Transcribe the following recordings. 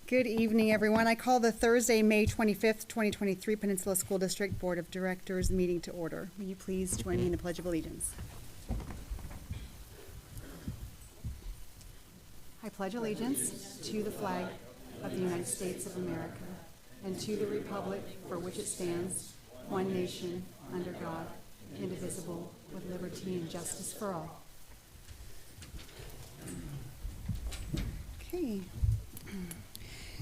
Good evening, everyone. I call the Thursday, May 25th, 2023 Peninsula School District Board of Directors meeting to order. Will you please join me in the Pledge of Allegiance? I pledge allegiance to the flag of the United States of America and to the republic for which it stands, one nation, under God, indivisible, with liberty and justice for all. Okay.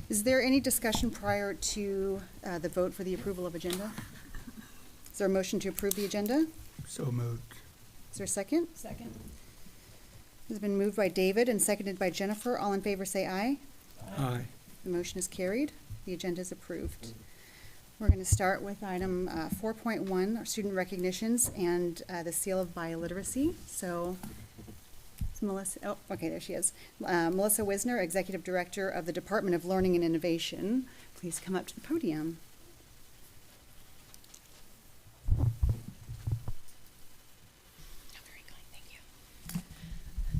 Is there any discussion prior to the vote for the approval of agenda? Is there a motion to approve the agenda? So moved. Is there a second? Second. It's been moved by David and seconded by Jennifer. All in favor say aye. Aye. The motion is carried. The agenda is approved. We're going to start with item 4.1, our student recognitions and the seal of biliteracy. So Melissa, oh, okay, there she is. Melissa Wisner, Executive Director of the Department of Learning and Innovation. Please come up to the podium. Very good, thank you.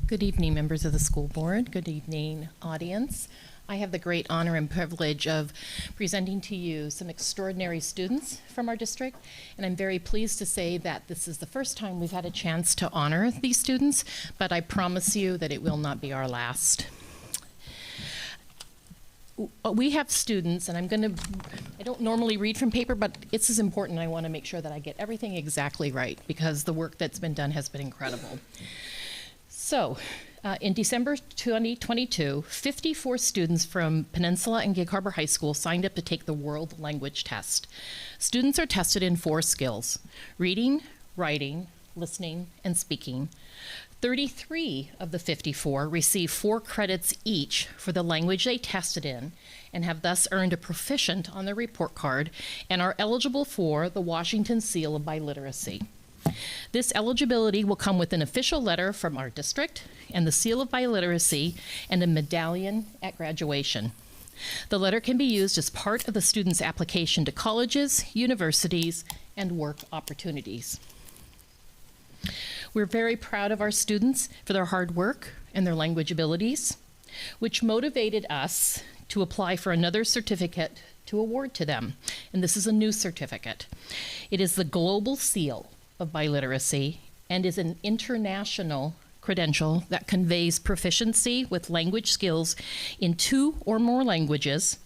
Good evening, members of the school board. Good evening, audience. I have the great honor and privilege of presenting to you some extraordinary students from our district, and I'm very pleased to say that this is the first time we've had a chance to honor these students, but I promise you that it will not be our last. We have students, and I don't normally read from paper, but it's as important. I want to make sure that I get everything exactly right because the work that's been done has been incredible. So, in December 2022, 54 students from Peninsula and Gig Harbor High School signed up to take the World Language Test. Students are tested in 4 skills: reading, writing, listening, and speaking. 33 of the 54 receive 4 credits each for the language they tested in and have thus earned a proficient on their report card and are eligible for the Washington Seal of Biliteracy. This eligibility will come with an official letter from our district and the Seal of Biliteracy and a medallion at graduation. The letter can be used as part of the student's application to colleges, universities, and work opportunities. We're very proud of our students for their hard work and their language abilities, which motivated us to apply for another certificate to award to them. And this is a new certificate. It is the Global Seal of Biliteracy and is an international credential that conveys proficiency with language skills in 2 or more languages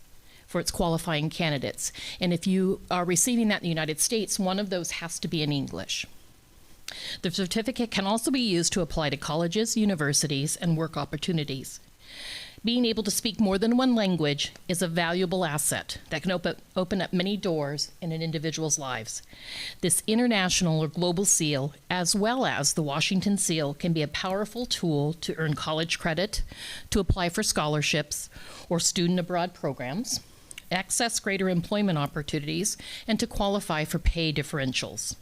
for its qualifying candidates. And if you are receiving that in the United States, one of those has to be in English. The certificate can also be used to apply to colleges, universities, and work opportunities. Being able to speak more than one language is a valuable asset that can open up many doors in an individual's lives. This international or global seal, as well as the Washington Seal, can be a powerful tool to earn college credit, to apply for scholarships or student abroad programs, access greater employment opportunities, and to qualify for pay differentials.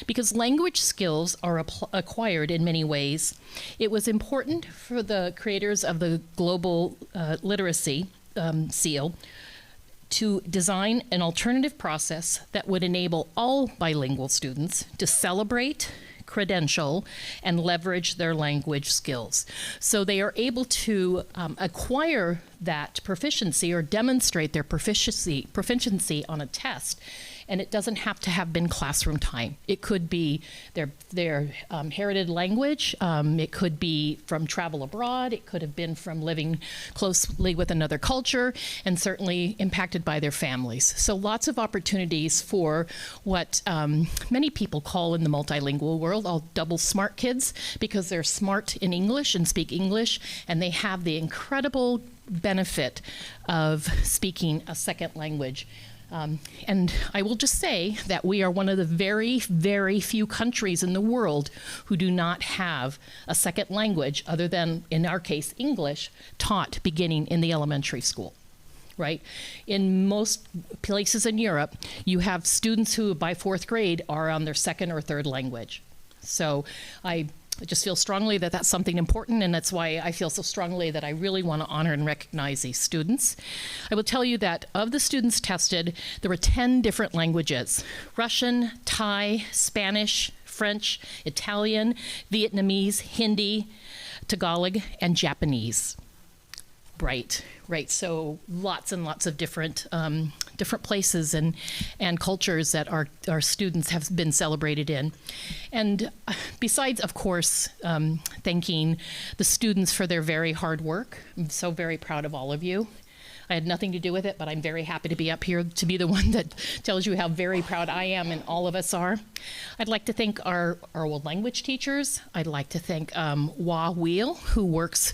Because language skills are acquired in many ways, it was important for the creators of the Global Literacy Seal to design an alternative process that would enable all bilingual students to celebrate, credential, and leverage their language skills. So they are able to acquire that proficiency or demonstrate their proficiency on a test. And it doesn't have to have been classroom time. It could be their heritage language. It could be from travel abroad. It could have been from living closely with another culture, and certainly impacted by their families. So lots of opportunities for what many people call in the multilingual world all double smart kids, because they're smart in English and speak English, and they have the incredible benefit of speaking a second language. And I will just say that we are one of the very, very few countries in the world who do not have a second language other than, in our case, English, taught beginning in the elementary school, right? In most places in Europe, you have students who by 4th grade are on their 2nd or 3rd language. So I just feel strongly that that's something important, and that's why I feel so strongly that I really want to honor and recognize these students. I will tell you that of the students tested, there were 10 different languages: Russian, Thai, Spanish, French, Italian, Vietnamese, Hindi, Tagalog, and Japanese. Right. right? So lots and lots of different different places and cultures that our students have been celebrated in. And besides, of course, thanking the students for their very hard work, I'm so very proud of all of you. I had nothing to do with it, but I'm very happy to be up here to be the one that tells you how very proud I am and all of us are. I'd like to thank our world language teachers. I'd like to thank Wah Wheel, who works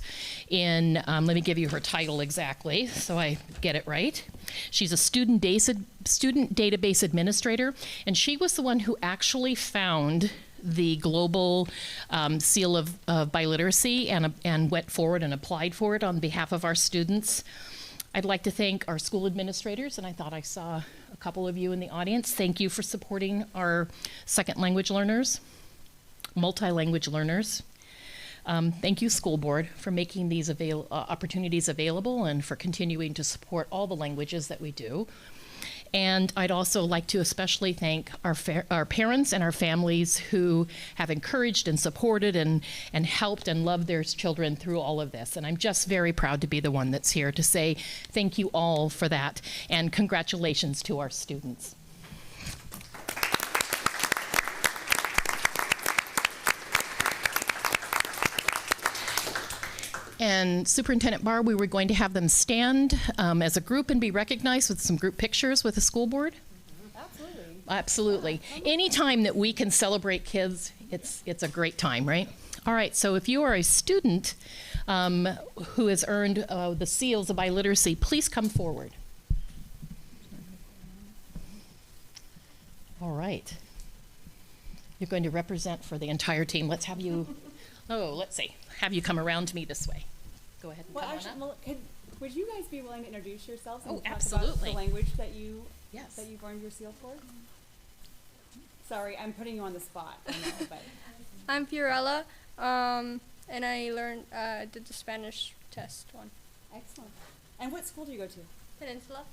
in, let me give you her title exactly so I get it right. She's a student database administrator, and she was the one who actually found the global seal of biliteracy and went forward and applied for it on behalf of our students. I'd like to thank our school administrators, and I thought I saw a couple of you in the audience. Thank you for supporting our second language learners, multi-language learners. Thank you, school board, for making these opportunities available and for continuing to support all the languages that we do. And I'd also like to especially thank our parents and our families who have encouraged and supported and helped and loved their children through all of this. And I'm just very proud to be the one that's here to say thank you all for that, and congratulations to our students. And Superintendent Barr, we were going to have them stand as a group and be recognized with some group pictures with the school board. Absolutely. Absolutely. Anytime that we can celebrate kids, it's a great time, right? All right, so if you are a student who has earned the seals of biliteracy, please come forward. All right. You're going to represent for the entire team. Let's have you, let's see, have you come around to me this way. Go ahead and come on up. Would you guys be willing to introduce yourselves and Oh, talk absolutely. about the language that you Yes. that you've earned your seal for? Sorry, I'm putting you on the spot. I know, but I'm Fiorella, and I learned did the Spanish test one. excellent. And what school do you go to? Peninsula.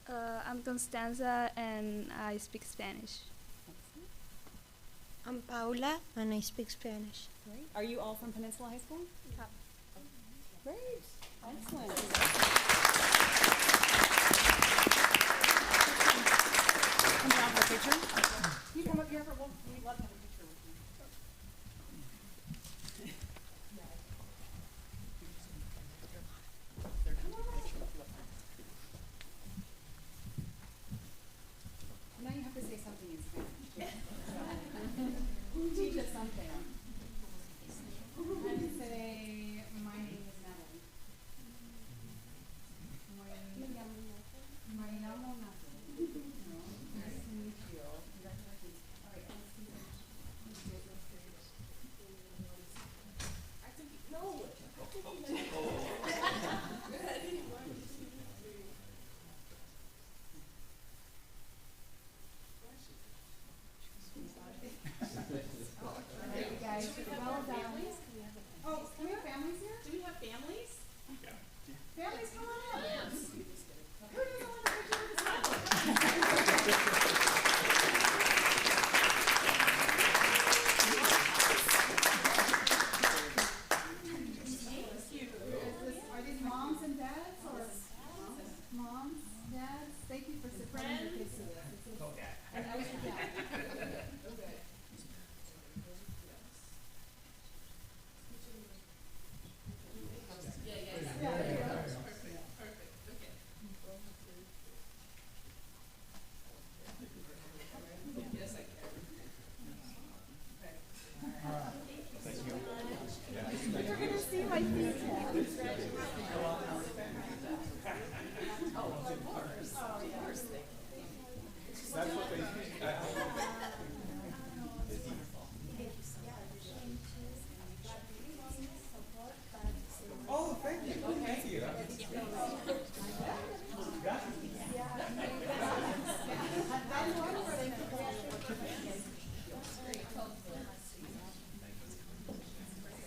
I'm Constanza and I speak Spanish. Excellent. I'm Paula and I speak Spanish. Great. Are you all from Peninsula High School? Yeah. Great. Excellent. Come down for a picture. You come up here for one. We'd love to have a picture with you. Now you have to say something in Spanish. Teach us something. And say, my name is Natalie. Me llamo Natalie. Nice to meet you. Congratulations. All right, let's do this. Guys, well done. Oh, can we have families here? Do we have families? Families, come on up. Who doesn't want a picture with the family? Are these moms and dads or moms, dads? Thank you for supporting your kids to this. And I was your dad. You're gonna see my feet.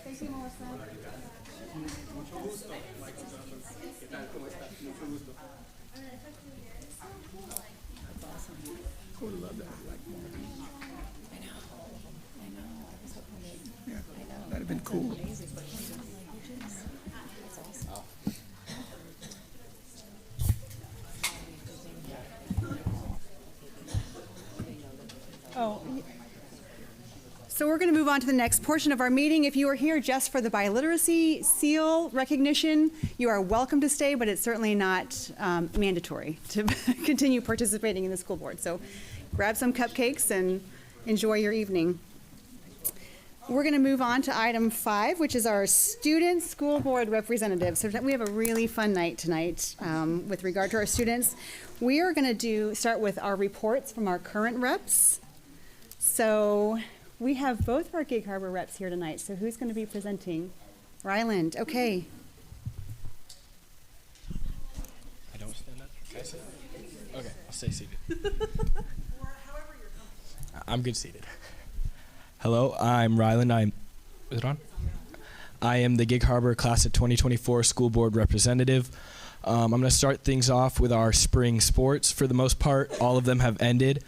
Thank you, Melissa. That'd have been cool. on to the next portion of our meeting. If you are here just for the biliteracy seal recognition, you are welcome to stay, but it's certainly not mandatory to continue participating in the school board. So grab some cupcakes and enjoy your evening. We're going to move on to item 5, which is our student school board representatives. So we have a really fun night tonight with regard to our students. We are going to start with our reports from our current reps. So we have both of our Gig Harbor reps here tonight. So who's going to be presenting? Ryland, okay. I don't stand up? Can I sit? Okay, I'll stay seated. I'm good seated. Hello, I'm Ryland. Is it on? I am the Gig Harbor Class of 2024 School Board Representative. I'm going to start things off with our spring sports. For the most part, all of them have ended,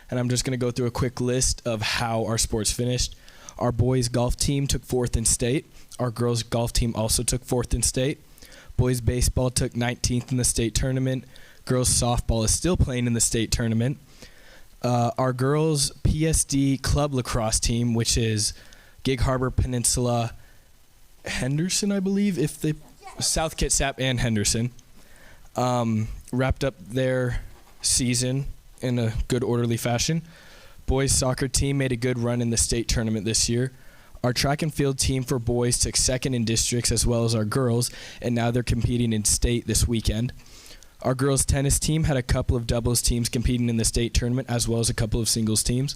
and I'm just going to go through a quick list of how our sports finished. Our boys golf team took 4th in state. Our girls golf team also took 4th in state. Boys baseball took 19th in the state tournament. Girls softball is still playing in the state tournament. Our girls PSD club lacrosse team, which is Gig Harbor, Peninsula, Henderson, I believe, South Kitsap and Henderson, wrapped up their season in a good orderly fashion. Boys soccer team made a good run in the state tournament this year. Our track and field team for boys took 2nd in districts as well as our girls, and now they're competing in state this weekend. Our girls tennis team had a couple of doubles teams competing in the state tournament as well as a couple of singles teams.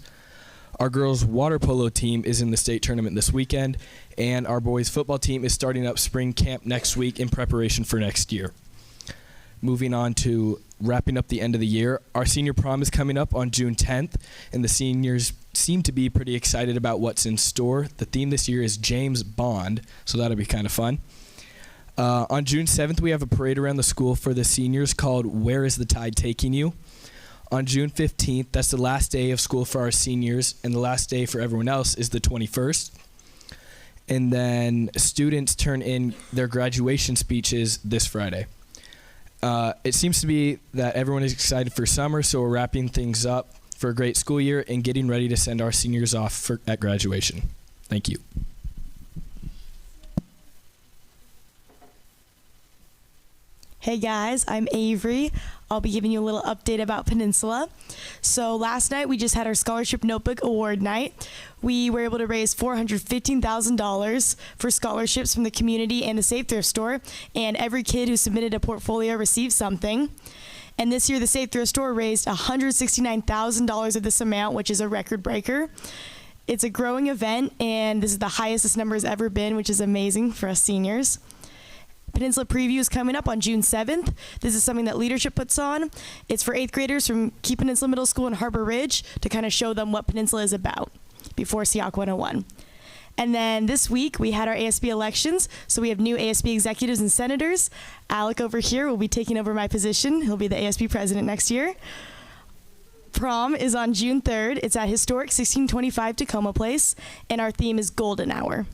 Our girls water polo team is in the state tournament this weekend, and our boys football team is starting up spring camp next week in preparation for next year. Moving on to wrapping up the end of the year, our senior prom is coming up on June 10th, and the seniors seem to be pretty excited about what's in store. The theme this year is James Bond, so that'll be kind of fun. On June 7th, we have a parade around the school for the seniors called Where is the Tide Taking You? On June 15th, that's the last day of school for our seniors, and the last day for everyone else is the 21st. And then students turn in their graduation speeches this Friday. It seems to be that everyone is excited for summer, so we're wrapping things up for a great school year and getting ready to send our seniors off at graduation. Thank you. Hey guys, I'm Avery. I'll be giving you a little update about Peninsula. So last night we just had our scholarship notebook award night. We were able to raise $415,000 for scholarships from the community and the Safe Thrift Store, and every kid who submitted a portfolio received something. And this year the Safe Thrift Store raised $169,000 of this amount, which is a record breaker. It's a growing event, and this is the highest this number has ever been, which is amazing for us seniors. Peninsula Preview is coming up on June 7th. This is something that leadership puts on. It's for 8th graders from Key Peninsula Middle School in Harbor Ridge to kind of show them what Peninsula is about before SEAC 101. And then this week we had our ASB elections, so we have new ASB executives and senators. Alec over here will be taking over my position. He'll be the ASB president next year. Prom is on June 3rd. It's at historic 1625 Tacoma Place, and our theme is Golden Hour.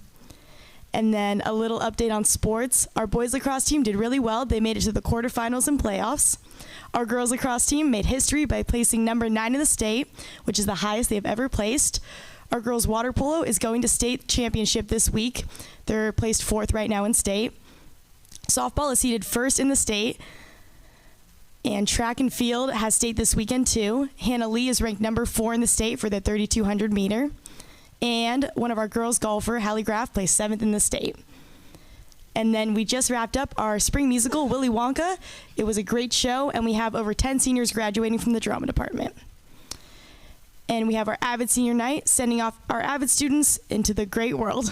And then a little update on sports. Our boys lacrosse team did really well. They made it to the quarterfinals and playoffs. Our girls lacrosse team made history by placing number 9 in the state, which is the highest they've ever placed. Our girls water polo is going to state championship this week. They're placed 4th right now in state. Softball is seeded 1st in the state. And track and field has state this weekend too. Hannah Lee is ranked number 4 in the state for the 3,200 meter. And one of our girls golfer, Hallie Graff, placed 7th in the state. And then we just wrapped up our spring musical, Willy Wonka. It was a great show, and we have over 10 seniors graduating from the drama department. And we have our Avid Senior Night, sending off our Avid students into the great world.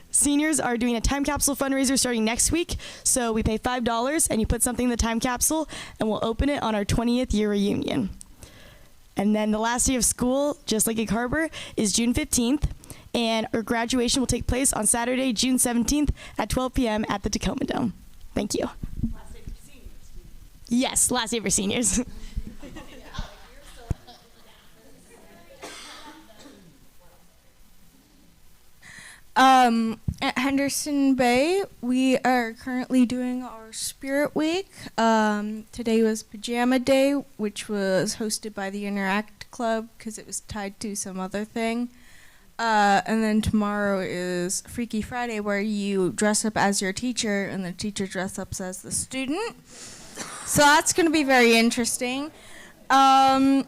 Seniors are doing a time capsule fundraiser starting next week, so we pay $5 and you put something in the time capsule, and we'll open it on our 20th year reunion. And then the last day of school, just like Gig Harbor, is June 15th, and our graduation will take place on Saturday, June 17th at 12 p.m. at the Tacoma Dome. Thank you. Last day for seniors. Yes, last day for seniors. At Henderson Bay, we are currently doing our Spirit Week. Today was Pajama Day, which was hosted by the Interact Club because it was tied to some other thing. And then tomorrow is Freaky Friday, where you dress up as your teacher and the teacher dress up as the student. So that's going to be very interesting. The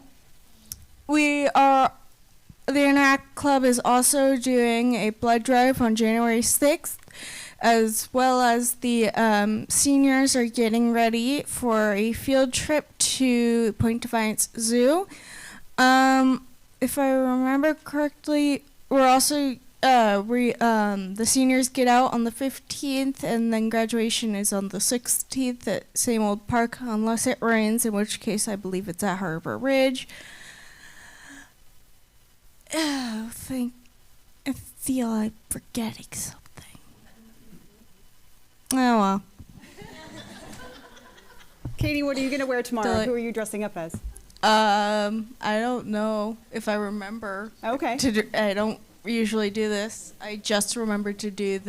Interact Club is also doing a blood drive on January 6th, as well as the seniors are getting ready for a field trip to Point Defiance Zoo. If I remember correctly, we're also the seniors get out on the 15th, and then graduation is on the 16th at same old park, unless it rains, in which case I believe it's at Harbor Ridge. I feel I'm forgetting something. Oh well. Katie, what are you going to wear tomorrow? The- Who are you dressing up as? I don't know if I remember. Okay. I don't usually do this. I just remembered to do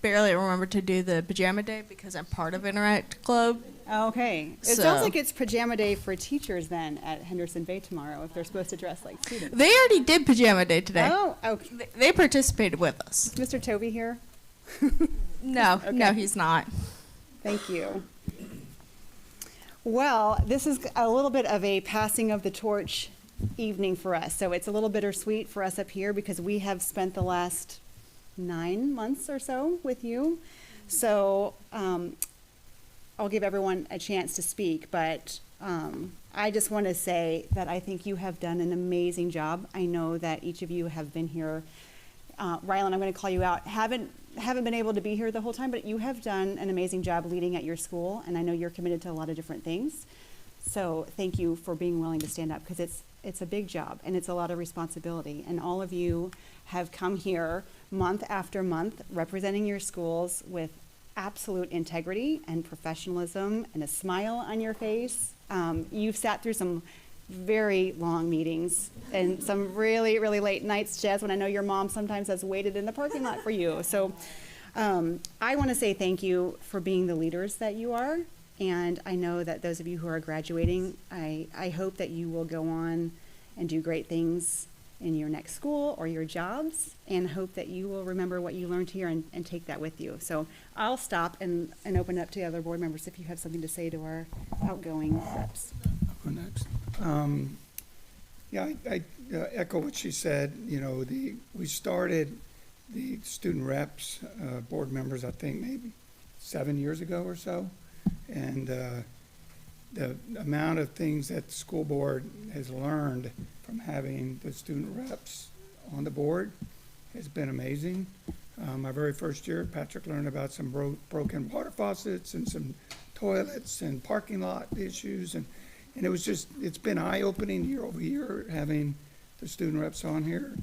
barely remember to do the pajama day because I'm part of Interact Club. Okay. It sounds like it's pajama day for teachers then at Henderson Bay tomorrow if they're supposed to dress like students. They already did pajama day today. Oh, okay. They participated with us. Is Mr. Toby here? No, Okay. no, he's not. Thank you. Well, this is a little bit of a passing of the torch evening for us. So it's a little bittersweet for us up here because we have spent the last 9 months or so with you. So I'll give everyone a chance to speak, but I just want to say that I think you have done an amazing job. I know that each of you have been here. Rylan, I'm going to call you out. Haven't been able to be here the whole time, but you have done an amazing job leading at your school, and I know you're committed to a lot of different things. So thank you for being willing to stand up because it's a big job and it's a lot of responsibility. And all of you have come here month after month representing your schools with absolute integrity and professionalism and a smile on your face. You've sat through some very long meetings and some really, really late nights, Jez, when I know your mom sometimes has waited in the parking lot for you. So I want to say thank you for being the leaders that you are. And I know that those of you who are graduating, I hope that you will go on and do great things in your next school or your jobs, and hope that you will remember what you learned here and take that with you. So I'll stop and open it up to the other board members if you have something to say to our outgoing reps. I'll go next. I echo what she said. You know, we started the student reps, board members, I think maybe 7 years ago or so. And the amount of things that the school board has learned from having the student reps on the board has been amazing. My very first year, Patrick learned about some broken water faucets and some toilets and parking lot issues. And it's been eye-opening year over year having the student reps on here,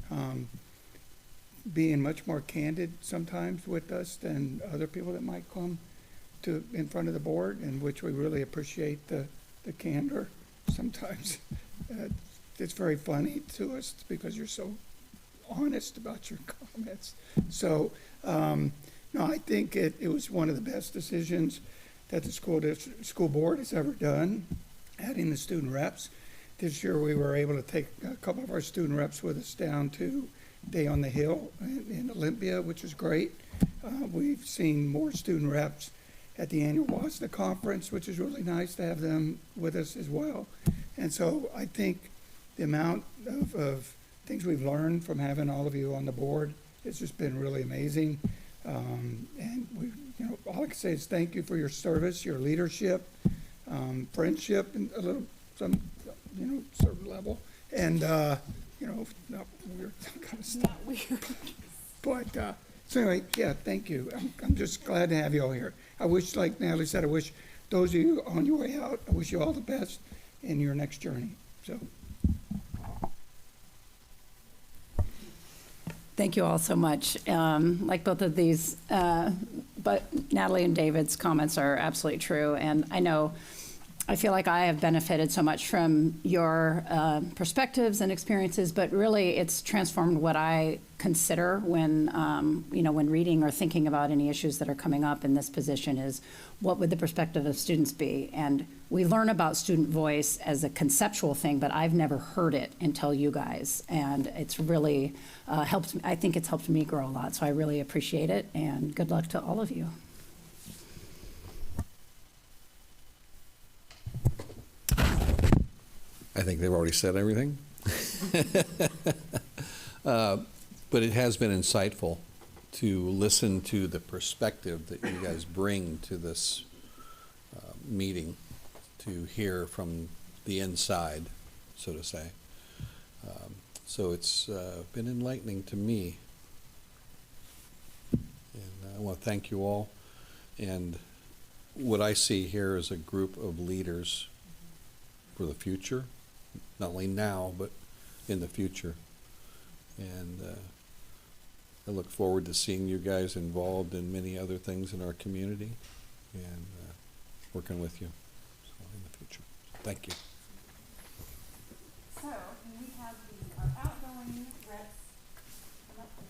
being much more candid sometimes with us than other people that might come in front of the board, in which we really appreciate the candor. Sometimes it's very funny to us because you're so honest about your comments. So, no, I think it was one of the best decisions that the school board has ever done, adding the student reps. This year we were able to take a couple of our student reps with us down to Day on the Hill in Olympia, which is great. We've seen more student reps at the annual WASDA conference, which is really nice to have them with us as well. And so I think the amount of things we've learned from having all of you on the board has just been really amazing. And all I can say is thank you for your service, your leadership, friendship, and some certain level. And not weird kind of stuff. Not weird. But so anyway, yeah, thank you. I'm just glad to have you all here. I wish, like Natalie said, I wish those of you on your way out, I wish you all the best in your next journey. So. Thank you all so much. Like both of these, but Natalie and David's comments are absolutely true. And I know I feel like I have benefited so much from your perspectives and experiences, but really it's transformed what I consider when, when reading or thinking about any issues that are coming up in this position is what would the perspective of students be? And we learn about student voice as a conceptual thing, but I've never heard it until you guys. And it's really helped, I think it's helped me grow a lot. So I really appreciate it, and good luck to all of you. I think they've already said everything. But it has been insightful to listen to the perspective that you guys bring to this meeting, to hear from the inside, so to say. So it's been enlightening to me. And I want to thank you all. And what I see here is a group of leaders for the future, not only now, but in the future. And I look forward to seeing you guys involved in many other things in our community and working with you in the future. Thank you. So, can we have our outgoing reps come up here?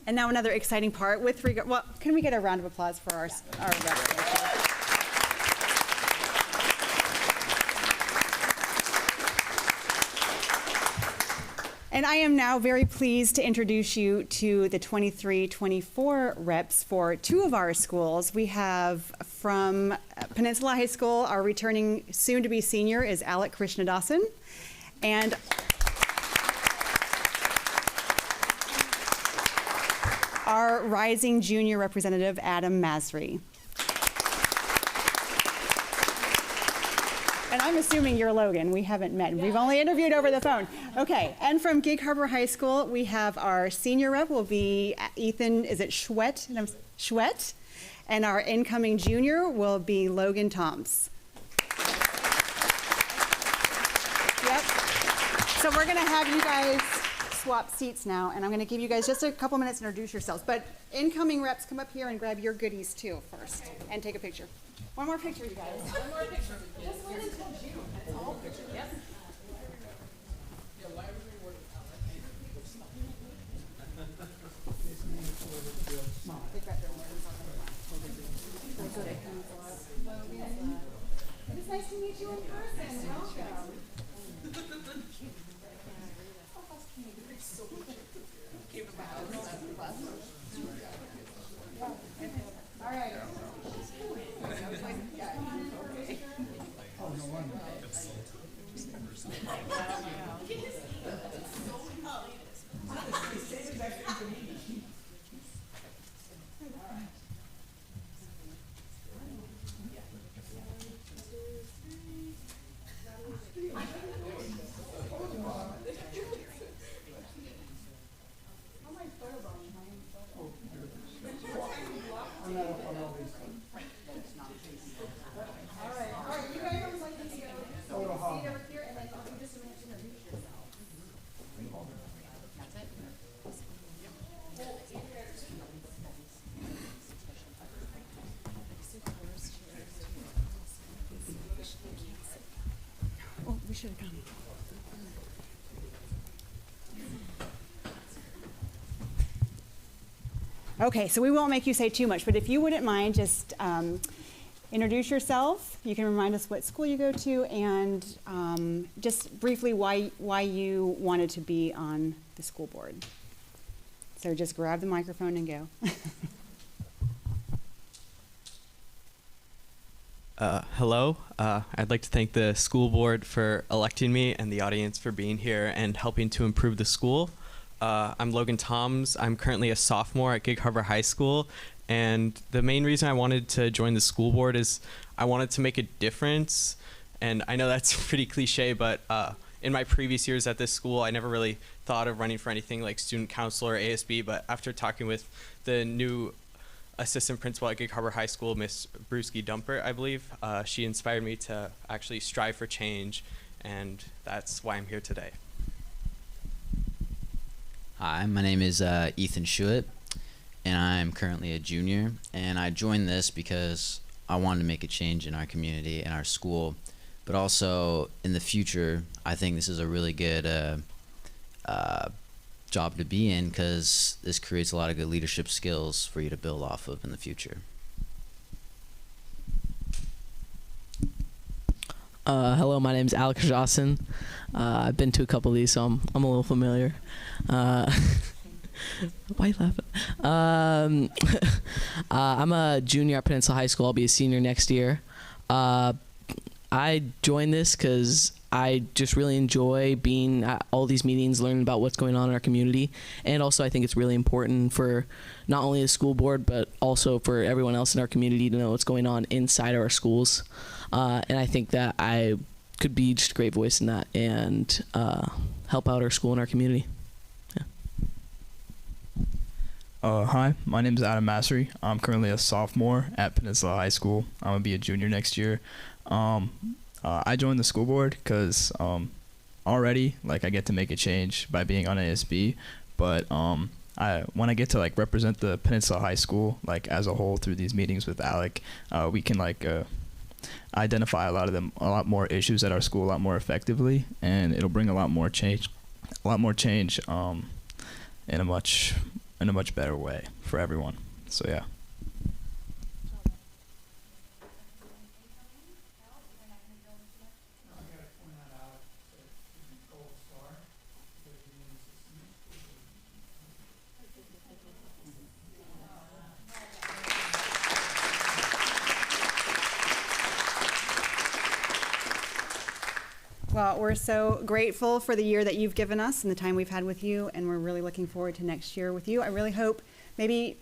And now another exciting part with regard, well, can we get a round of applause for our reps? And I am now very pleased to introduce you to the 23-24 reps for two of our schools. We have from Peninsula High School, our returning soon-to-be senior is Alec Krishnadasan, and our rising junior representative, Adam Masri. And I'm assuming you're Logan. We haven't met. We've only interviewed over the phone. Okay, and from Gig Harbor High School, we have our senior rep will be Ethan, is it Schwett? Schwett. And our incoming junior will be Logan Toms. Yep. So we're gonna have you guys swap seats now, and I'm going to give you guys just a couple minutes to introduce yourselves. But incoming reps, come up here and grab your goodies too first, and take a picture. One more picture, you guys. One more picture. Just wait until June. That's all. Yep. It's nice to meet you in person. Welcome. All right. seat over here, and then I'll give you just a minute to introduce yourself. That's it? Oh, we should have done it. Okay, so we won't make you say too much, but if you wouldn't mind, just introduce yourself. You can remind us what school you go to, and just briefly why you wanted to be on the school board. So just grab the microphone and go. Hello. I'd like to thank the school board for electing me and the audience for being here and helping to improve the school. I'm Logan Toms. I'm currently a sophomore at Gig Harbor High School, and the main reason I wanted to join the school board is I wanted to make a difference. And I know that's pretty cliche, but in my previous years at this school, I never really thought of running for anything like student council or ASB, but after talking with the new assistant principal at Gig Harbor High School, Miss Brewski Dumper, I believe, she inspired me to actually strive for change, and that's why I'm here today. Hi, my name is Ethan Schuett, and I'm currently a junior, and I joined this because I wanted to make a change in our community and our school, but also in the future, I think this is a really good job to be in because this creates a lot of good leadership skills for you to build off of in the future. Hello, my name is Alex Johnson. I've been to a couple of these, so I'm a little familiar. Why are you laughing? I'm a junior at Peninsula High School. I'll be a senior next year. I joined this because I just really enjoy being at all these meetings, learning about what's going on in our community. And also I think it's really important for not only the school board, but also for everyone else in our community to know what's going on inside of our schools. And I think that I could be just a great voice in that and help out our school and our community. Hi, my name is Adam Massery. I'm currently a sophomore at Peninsula High School. I'm going to be a junior next year. I joined the school board because already I get to make a change by being on ASB, but when I get to represent the Peninsula High School as a whole through these meetings with Alec, we can identify a lot more issues at our school a lot more effectively, and it'll bring a lot more change in a much better way for everyone. So yeah. Well, we're so grateful for the year that you've given us and the time we've had with you, and we're really looking forward to next year with you. I really hope maybe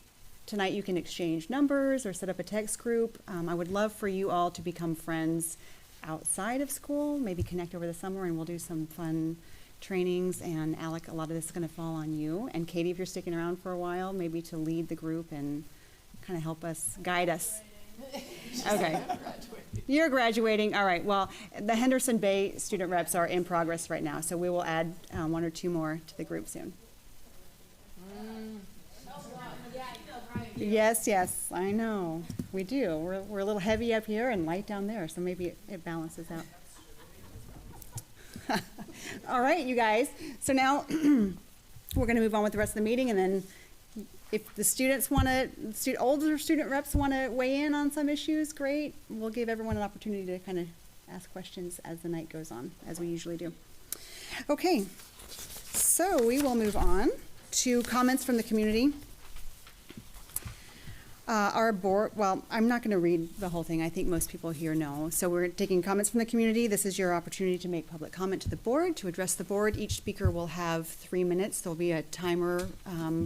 tonight you can exchange numbers or set up a text group. I would love for you all to become friends outside of school, maybe connect over the summer, and we'll do some fun trainings. And Alec, a lot of this is going to fall on you. And Katie, if you're sticking around for a while, maybe to lead the group and kind of help us, guide us. Okay. You're graduating. All right. Well, the Henderson Bay student reps are in progress right now, so we will add 1 or 2 more to the group soon. Yes, I know. We do. We're a little heavy up here and light down there, so maybe it balances out. All right, you guys. So now we're going to move on with the rest of the meeting, and then if the students want to, older student reps want to weigh in on some issues, great. We'll give everyone an opportunity to kind of ask questions as the night goes on, as we usually do. Okay, so we will move on to comments from the community. Our board, well, I'm not going to read the whole thing. I think most people here know. So we're taking comments from the community. This is your opportunity to make public comment to the board, to address the board. Each speaker will have 3 minutes. There'll be a timer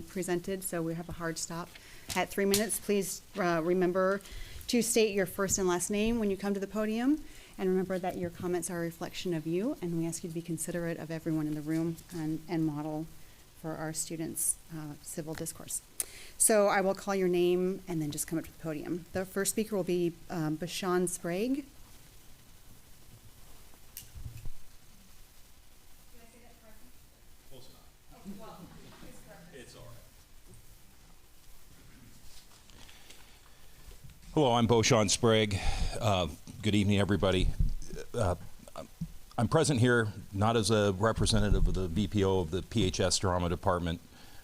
presented, so we have a hard stop at 3 minutes. Please remember to state your first and last name when you come to the podium, and remember that your comments are a reflection of you, and we ask you to be considerate of everyone in the room and model for our students' civil discourse. So I will call your name and then just come up to the podium. The first speaker will be Bashan Sprague. Hello, I'm Beauchamp Sprague. Good evening, everybody. I'm present here not as a representative of the VPO of the PHS Drama Department,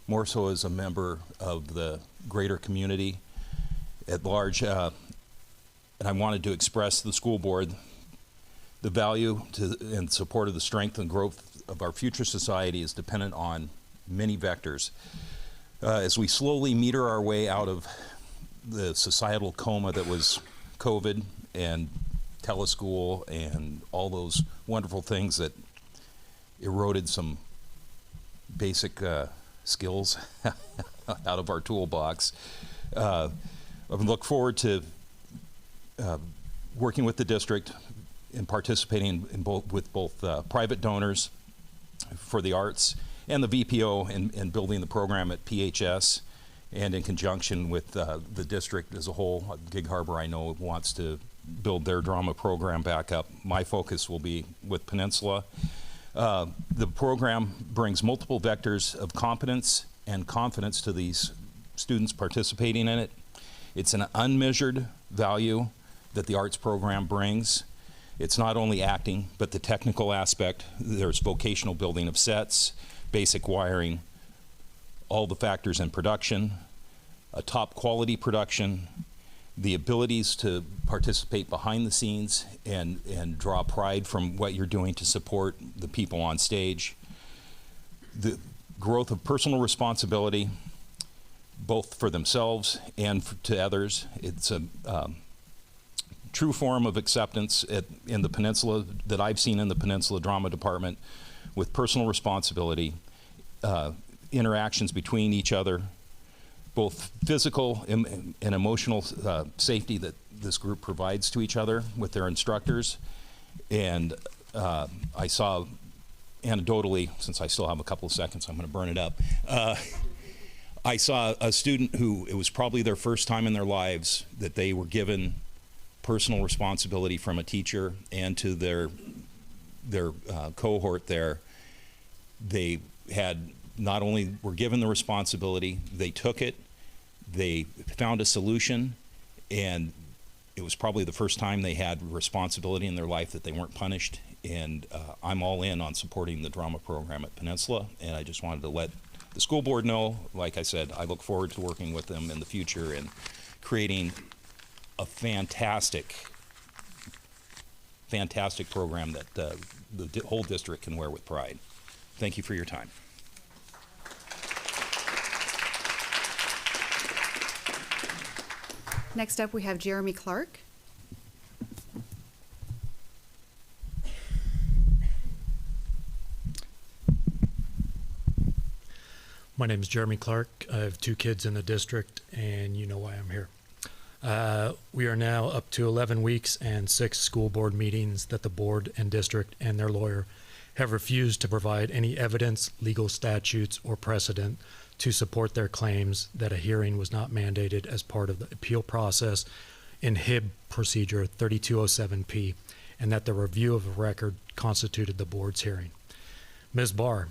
more so as a member of the greater community at large. And I wanted to express to the school board the value and support of the strength and growth of our future society is dependent on many vectors. As we slowly meter our way out of the societal coma that was COVID and teleschool and all those wonderful things that eroded some basic skills out of our toolbox. I look forward to working with the district and participating in with both private donors for the arts and the VPO in building the program at PHS, and in conjunction with the district as a whole. Gig Harbor, I know, wants to build their drama program back up. My focus will be with Peninsula. The program brings multiple vectors of competence and confidence to these students participating in it. It's an unmeasured value that the arts program brings. It's not only acting, but the technical aspect. There's vocational building of sets, basic wiring, all the factors in production, a top quality production, the abilities to participate behind the scenes and draw pride from what you're doing to support the people on stage, the growth of personal responsibility, both for themselves and to others. It's a true form of acceptance in the Peninsula that I've seen in the Peninsula Drama Department, with personal responsibility, interactions between each other, both physical and emotional safety that this group provides to each other with their instructors. And I saw anecdotally, since I still have a couple of seconds, I'm going to burn it up. I saw a student who, it was probably their first time in their lives that they were given personal responsibility from a teacher and to their cohort there. They had not only were given the responsibility, they took it, they found a solution, and it was probably the first time they had responsibility in their life that they weren't punished. And I'm all in on supporting the drama program at Peninsula, and I just wanted to let the school board know, like I said, I look forward to working with them in the future and creating a fantastic program that the whole district can wear with pride. Thank you for your time. Next up, we have Jeremy Clark. My name is Jeremy Clark. I have 2 kids in the district, and you know why I'm here. We are now up to 11 weeks and 6 school board meetings that the board and district and their lawyer have refused to provide any evidence, legal statutes, or precedent to support their claims that a hearing was not mandated as part of the appeal process in HIB procedure 3207P, and that the review of a record constituted the board's hearing. Ms. Barr,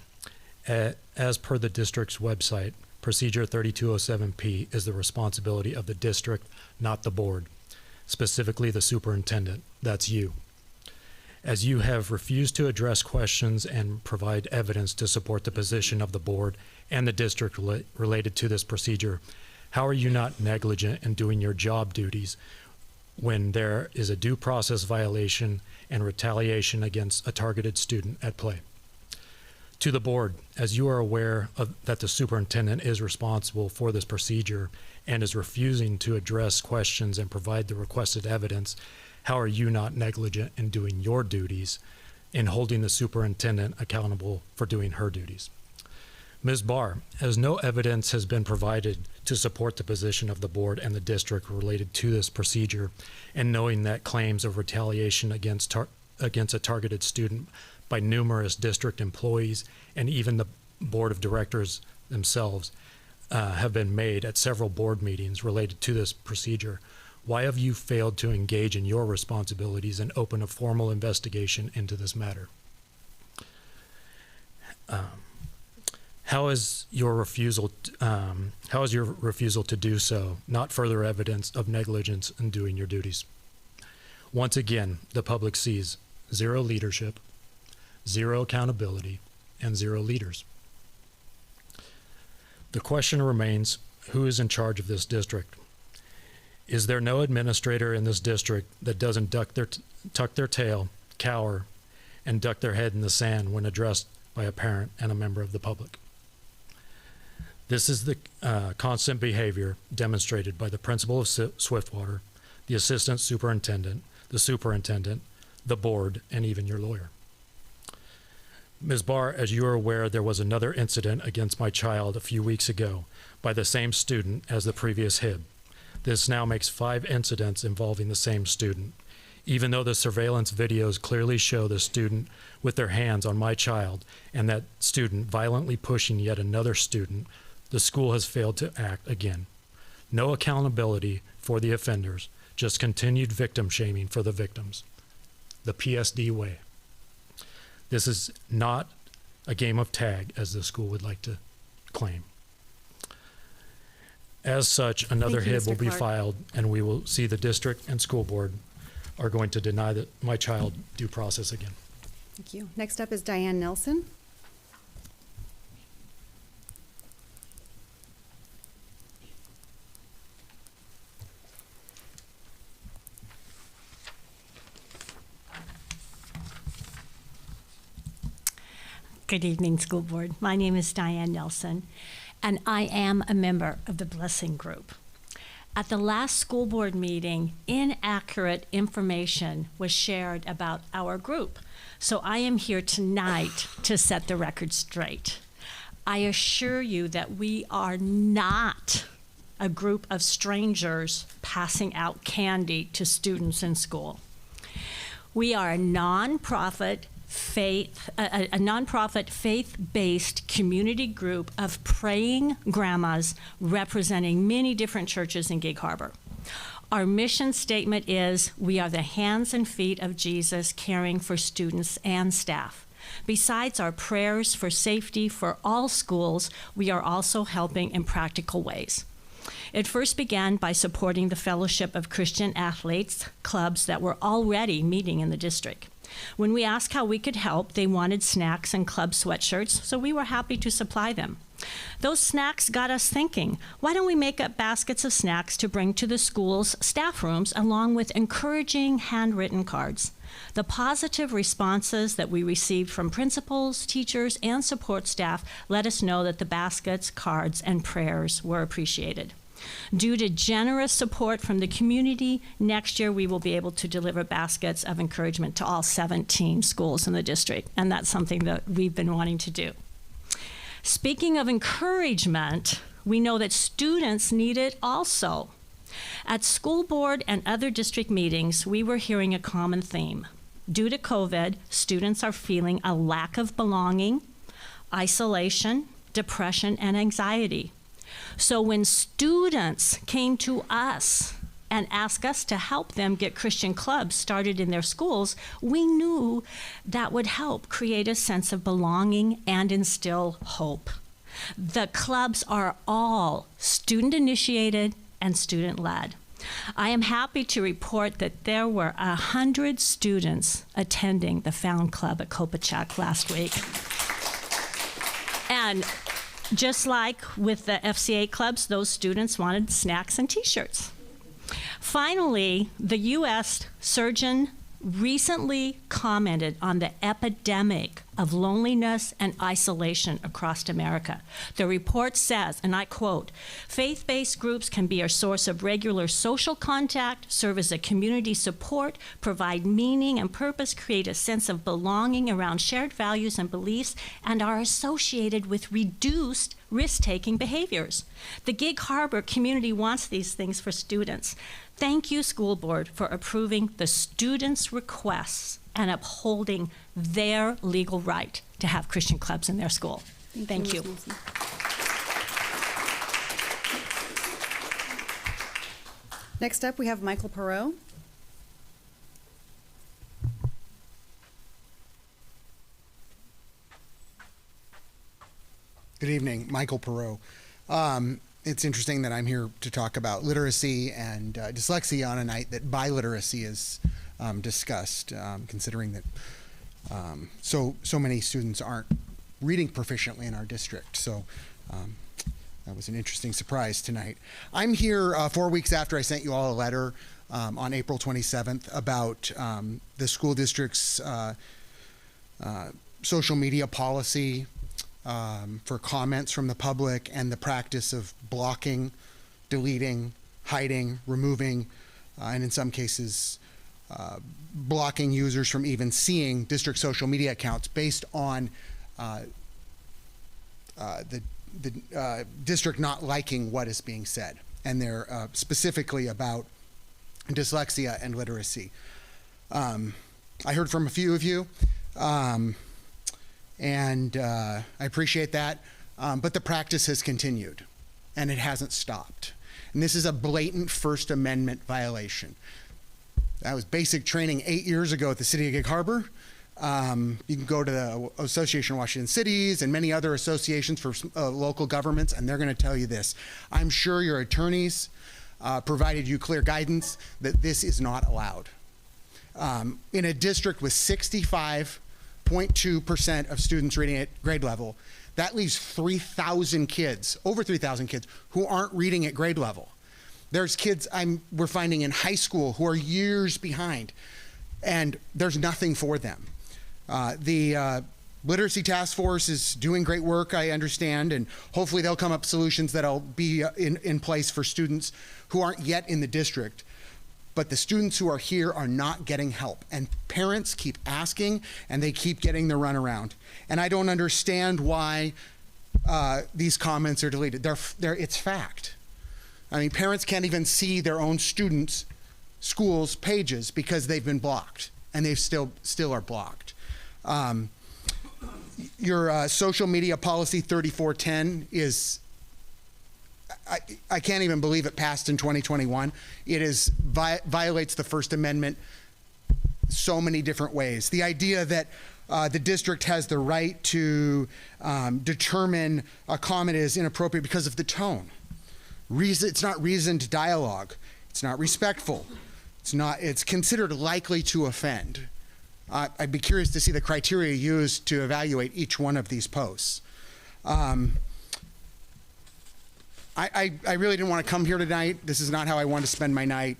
as per the district's website, procedure 3207P is the responsibility of the district, not the board, specifically the superintendent. That's you. As you have refused to address questions and provide evidence to support the position of the board and the district related to this procedure, how are you not negligent in doing your job duties when there is a due process violation and retaliation against a targeted student at play? To the board, as you are aware that the superintendent is responsible for this procedure and is refusing to address questions and provide the requested evidence, how are you not negligent in doing your duties in holding the superintendent accountable for doing her duties? Ms. Barr, as no evidence has been provided to support the position of the board and the district related to this procedure, and knowing that claims of retaliation against a targeted student by numerous district employees and even the board of directors themselves have been made at several board meetings related to this procedure, why have you failed to engage in your responsibilities and open a formal investigation into this matter? How is your refusal to do so not further evidence of negligence in doing your duties? Once again, the public sees zero leadership, zero accountability, and zero leaders. The question remains, who is in charge of this district? Is there no administrator in this district that doesn't tuck their tail, cower, and duck their head in the sand when addressed by a parent and a member of the public? This is the constant behavior demonstrated by the principal of Swiftwater, the assistant superintendent, the superintendent, the board, and even your lawyer. Ms. Barr, as you are aware, there was another incident against my child a few weeks ago by the same student as the previous HIB. This now makes 5 incidents involving the same student. Even though the surveillance videos clearly show the student with their hands on my child and that student violently pushing yet another student, the school has failed to act again. No accountability for the offenders, just continued victim shaming for the victims. The PSD way. This is not a game of tag, as the school would like to claim. As such, another Thank you, HIB will Mr. be Clark. filed, and we will see the district and school board are going to deny my child due process again. Thank you. Next up is Diane Nelson. Good evening, school board. My name is Diane Nelson, and I am a member of the Blessing Group. At the last school board meeting, inaccurate information was shared about our group. So I am here tonight to set the record straight. I assure you that we are not a group of strangers passing out candy to students in school. We are a nonprofit faith-based community group of praying grandmas representing many different churches in Gig Harbor. Our mission statement is, we are the hands and feet of Jesus caring for students and staff. Besides our prayers for safety for all schools, we are also helping in practical ways. It first began by supporting the Fellowship of Christian Athletes clubs that were already meeting in the district. When we asked how we could help, they wanted snacks and club sweatshirts, so we were happy to supply them. Those snacks got us thinking, why don't we make up baskets of snacks to bring to the school's staff rooms along with encouraging handwritten cards? The positive responses that we received from principals, teachers, and support staff let us know that the baskets, cards, and prayers were appreciated. Due to generous support from the community, next year we will be able to deliver baskets of encouragement to all 17 schools in the district, and that's something that we've been wanting to do. Speaking of encouragement, we know that students need it also. At school board and other district meetings, we were hearing a common theme. Due to COVID, students are feeling a lack of belonging, isolation, depression, and anxiety. So when students came to us and asked us to help them get Christian clubs started in their schools, we knew that would help create a sense of belonging and instill hope. The clubs are all student-initiated and student-led. I am happy to report that there were 100 students attending the Found Club at Kopachak last week. And just like with the FCA clubs, those students wanted snacks and t-shirts. Finally, the U.S. Surgeon recently commented on the epidemic of loneliness and isolation across America. The report says, and I quote, "Faith-based groups can be a source of regular social contact, serve as a community support, provide meaning and purpose, create a sense of belonging around shared values and beliefs, and are associated with reduced risk-taking behaviors. The Gig Harbor community wants these things for students. Thank you, school board, for approving the students' requests and upholding their legal right to have Christian clubs in their school." Thank you. Ms. Nelson. Next up, we have Michael Perot. Good evening, Michael Perot. It's interesting that I'm here to talk about literacy and dyslexia on a night that biliteracy is discussed, considering that so many students aren't reading proficiently in our district. So that was an interesting surprise tonight. I'm here 4 weeks after I sent you all a letter on April 27th about the school district's social media policy for comments from the public and the practice of blocking, deleting, hiding, removing, and in some cases blocking users from even seeing district social media accounts based on the district not liking what is being said. And they're specifically about dyslexia and literacy. I heard from a few of you. And I appreciate that, but the practice has continued, and it hasn't stopped. And this is a blatant First Amendment violation. That was basic training 8 years ago at the City of Gig Harbor. You can go to the Association of Washington Cities and many other associations for local governments, and they're going to tell you this. I'm sure your attorneys provided you clear guidance that this is not allowed. In a district with 65.2% of students reading at grade level, that leaves 3,000 kids, over 3,000 kids, who aren't reading at grade level. There's kids we're finding in high school who are years behind, and there's nothing for them. The Literacy Task Force is doing great work, I understand, and hopefully they'll come up with solutions that'll be in place for students who aren't yet in the district. But the students who are here are not getting help, and parents keep asking, and they keep getting the runaround. And I don't understand why these comments are deleted. It's fact. I mean, parents can't even see their own students' schools' pages because they've been blocked, and they still are blocked. Your social media policy 3410 is, I can't even believe it passed in 2021. It violates the First Amendment so many different ways. The idea that the district has the right to determine a comment is inappropriate because of the tone. It's not reasoned dialogue. It's not respectful. It's considered likely to offend. I'd be curious to see the criteria used to evaluate each one of these posts. I really didn't want to come here tonight. This is not how I wanted to spend my night.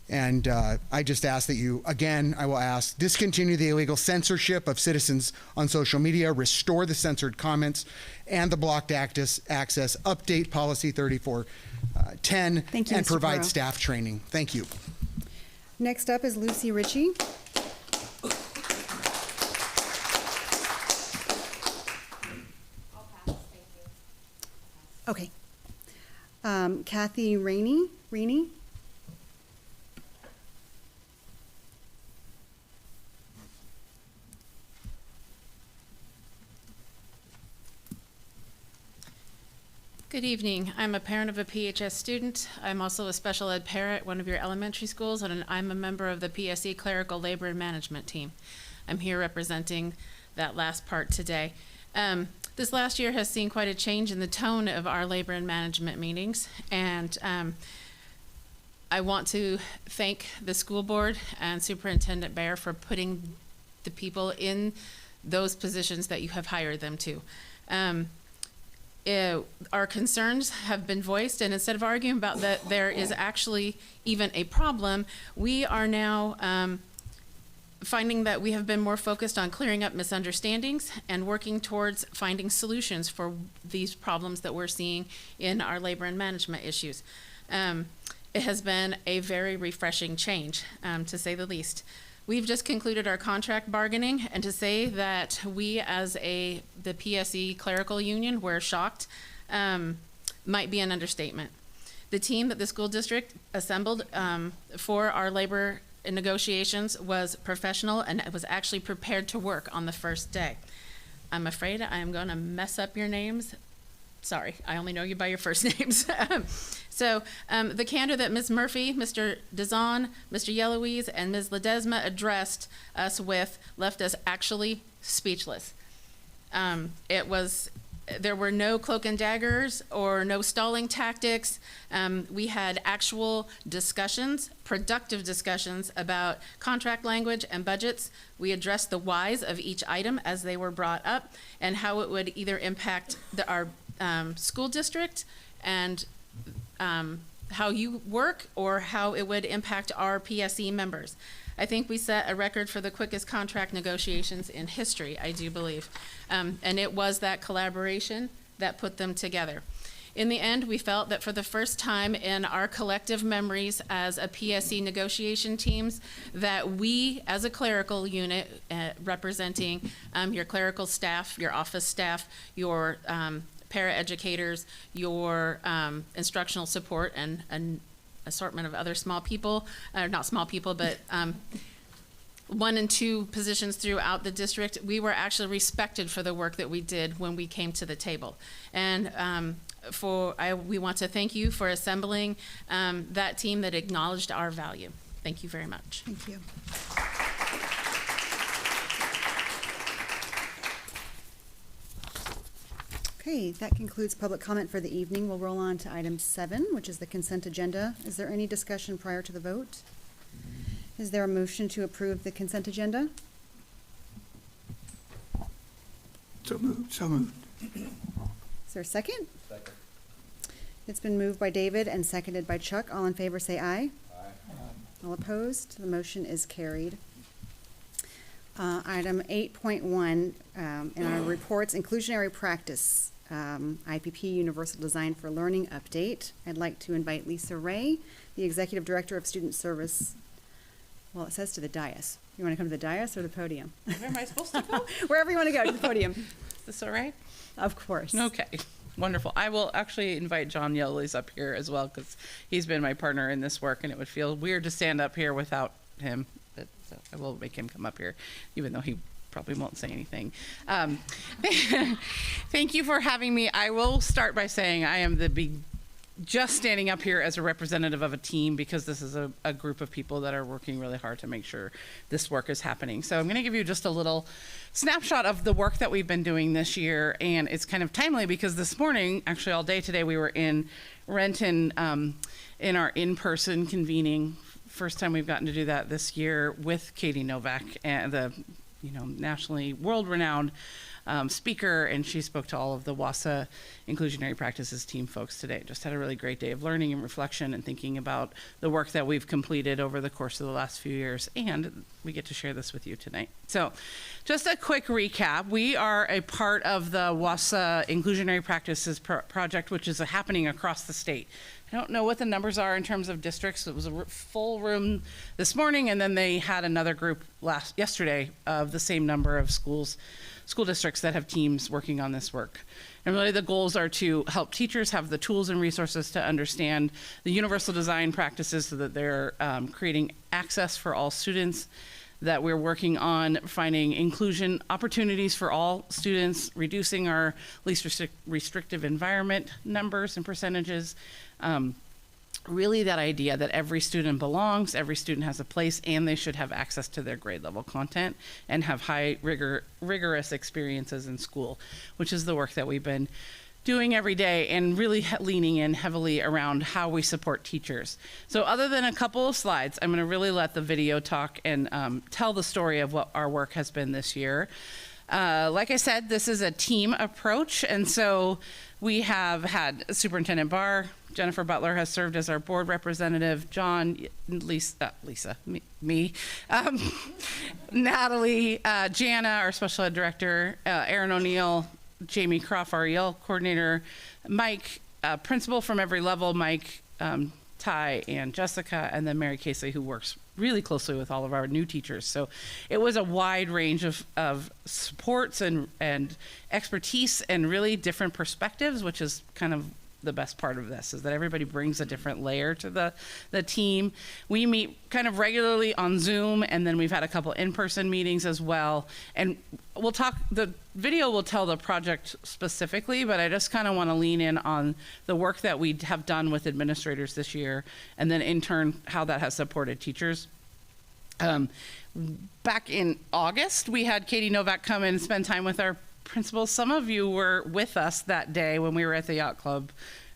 And I just ask that you, again, I will ask, discontinue the illegal censorship of citizens on social media, restore the censored comments and the blocked access, update policy 3410, and provide staff training. Thank you. Next up is Lucy Ritchie. Okay. Kathy Rainey? Good evening. I'm a parent of a PHS student. I'm also a special ed para at one of your elementary schools, and I'm a member of the PSE Clerical Labor and Management team. I'm here representing that last part today. This last year has seen quite a change in the tone of our labor and management meetings, and I want to thank the school board and Superintendent Baer for putting the people in those positions that you have hired them to. Our concerns have been voiced, and instead of arguing about that there is actually even a problem, we are now finding that we have been more focused on clearing up misunderstandings and working towards finding solutions for these problems that we're seeing in our labor and management issues. It has been a very refreshing change, to say the least. We've just concluded our contract bargaining, and to say that we as the PSE clerical union, we're shocked, might be an understatement. The team that the school district assembled for our labor negotiations was professional, and it was actually prepared to work on the first day. I'm afraid I am going to mess up your names. Sorry, I only know you by your first names. So the candor that Ms. Murphy, Mr. Dazan, Mr. Yellowese, and Ms. Ledesma addressed us with left us actually speechless. It was there were no cloak and daggers or no stalling tactics. We had actual discussions, productive discussions about contract language and budgets. We addressed the whys of each item as they were brought up and how it would either impact our school district and how you work or how it would impact our PSE members. I think we set a record for the quickest contract negotiations in history, I do believe. And it was that collaboration that put them together. In the end, we felt that for the first time in our collective memories as a PSE negotiation teams, that we as a clerical unit representing your clerical staff, your office staff, your paraeducators, your instructional support, and an assortment of other small people, not small people, but 1 and 2 positions throughout the district, we were actually respected for the work that we did when we came to the table. And we want to thank you for assembling that team that acknowledged our value. Thank you very much. Thank you. Okay, that concludes public comment for the evening. We'll roll on to item 7, which is the consent agenda. Is there any discussion prior to the vote? Is there a motion to approve the consent agenda? So moved. Is there a second? Second. It's been moved by David and seconded by Chuck. All in favor say aye. Aye. All opposed? The motion is carried. Item 8.1 in our reports, inclusionary practice, IPP Universal Design for Learning update. I'd like to invite Lisa Ray, the Executive Director of Student Service. Well, it says to the dais. You want to come to the dais or the podium? Where am I supposed to go? Wherever you want to go, to the podium. Is this all right? Of course. Okay, wonderful. I will actually invite John Yelleys up here as well because he's been my partner in this work, and it would feel weird to stand up here without him. But so I will make him come up here, even though he probably won't say anything. Thank you for having me. I will start by saying I am just standing up here as a representative of a team because this is a group of people that are working really hard to make sure this work is happening. So I'm going to give you just a little snapshot of the work that we've been doing this year, and it's kind of timely because this morning, actually all day today, we were in Renton in our in-person convening. First time we've gotten to do that this year with Katie Novak, and the nationally world-renowned speaker, and she spoke to all of the WASA Inclusionary Practices team folks today. Just had a really great day of learning and reflection and thinking about the work that we've completed over the course of the last few years, and we get to share this with you tonight. So just a quick recap. We are a part of the WASA Inclusionary Practices project, which is happening across the state. I don't know what the numbers are in terms of districts. It was a full room this morning, and then they had another group yesterday of the same number of school districts that have teams working on this work. And really the goals are to help teachers have the tools and resources to understand the universal design practices so that they're creating access for all students, that we're working on finding inclusion opportunities for all students, reducing our least restrictive environment numbers and percentages. Really that idea that every student belongs, every student has a place, and they should have access to their grade level content and have high rigorous experiences in school, which is the work that we've been doing every day and really leaning in heavily around how we support teachers. So other than a couple of slides, I'm going to really let the video talk and tell the story of what our work has been this year. Like I said, this is a team approach, and so we have had Superintendent Barr, Jennifer Butler has served as our board representative, John, Lisa, me, Natalie, Jana, our special ed director, Aaron O'Neill, Jamie Croft, our EL coordinator, Mike, principal from every level, Mike, Ty, and Jessica, and then Mary Casey, who works really closely with all of our new teachers. So it was a wide range of supports and expertise and really different perspectives, which is kind of the best part of this, is that everybody brings a different layer to the team. We meet kind of regularly on Zoom, and then we've had a couple in-person meetings as well. And we'll talk, the video will tell the project specifically, but I just kind of want to lean in on the work that we have done with administrators this year, and then in turn, how that has supported teachers. Back in August, we had Katie Novak come in and spend time with our principals, some of you were with us that day when we were at the yacht club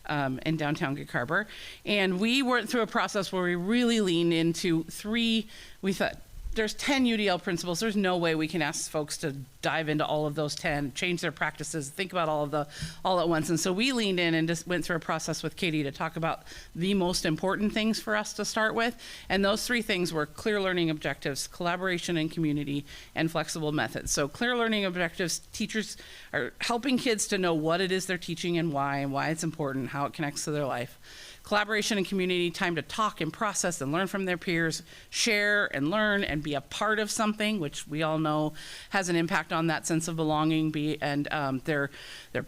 in downtown Gig Harbor. And we went through a process where we really leaned into we thought, there's 10 UDL principals. There's no way we can ask folks to dive into all of those 10, change their practices, think about all at once. And so we leaned in and just went through a process with Katie to talk about the most important things for us to start with. And those 3 things were clear learning objectives, collaboration and community, and flexible methods. So clear learning objectives, teachers are helping kids to know what it is they're teaching and why it's important, how it connects to their life. Collaboration and community, time to talk and process and learn from their peers, share and learn and be a part of something, which we all know has an impact on that sense of belonging and their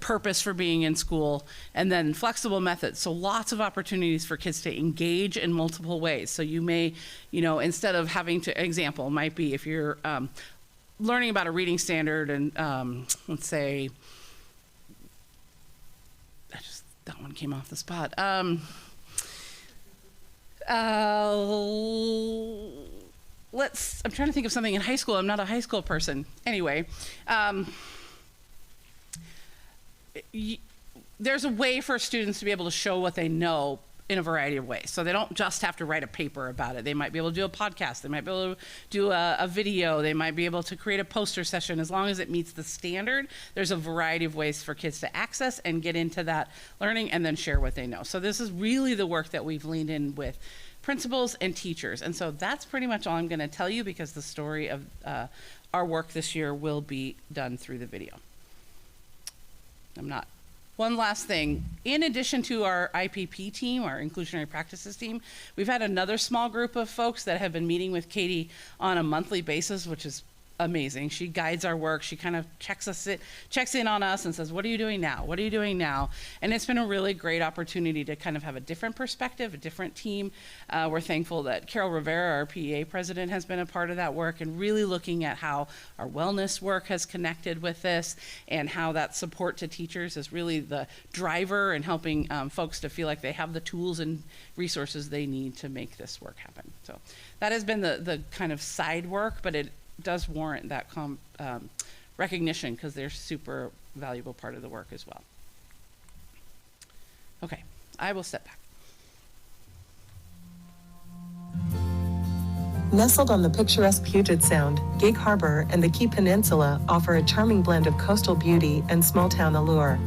purpose for being in school. And then flexible methods, so lots of opportunities for kids to engage in multiple ways. So you may, instead of having to, example might be if you're learning about a reading standard and let's say, that one came off the spot. I'm trying to think of something in high school. I'm not a high school person. Anyway, there's a way for students to be able to show what they know in a variety of ways. So they don't just have to write a paper about it. They might be able to do a podcast. They might be able to do a video. They might be able to create a poster session. As long as it meets the standard, there's a variety of ways for kids to access and get into that learning and then share what they know. So this is really the work that we've leaned in with principals and teachers. And so that's pretty much all I'm going to tell you, because the story of our work this year will be done through the video. One last thing, in addition to our IPP team, our inclusionary practices team, we've had another small group of folks that have been meeting with Katie on a monthly basis, which is amazing. She guides our work. She kind of checks in on us and says, what are you doing now? What are you doing now? And it's been a really great opportunity to kind of have a different perspective, a different team. We're thankful that Carol Rivera, our PEA president, has been a part of that work and really looking at how our wellness work has connected with this and how that support to teachers is really the driver and helping folks to feel like they have the tools and resources they need to make this work happen. So that has been the kind of side work, but it does warrant that recognition because they're super valuable part of the work as well. Okay, I will step back. Nestled on the picturesque Puget Sound, Gig Harbor and the Key Peninsula offer a charming blend of coastal beauty and small-town allure.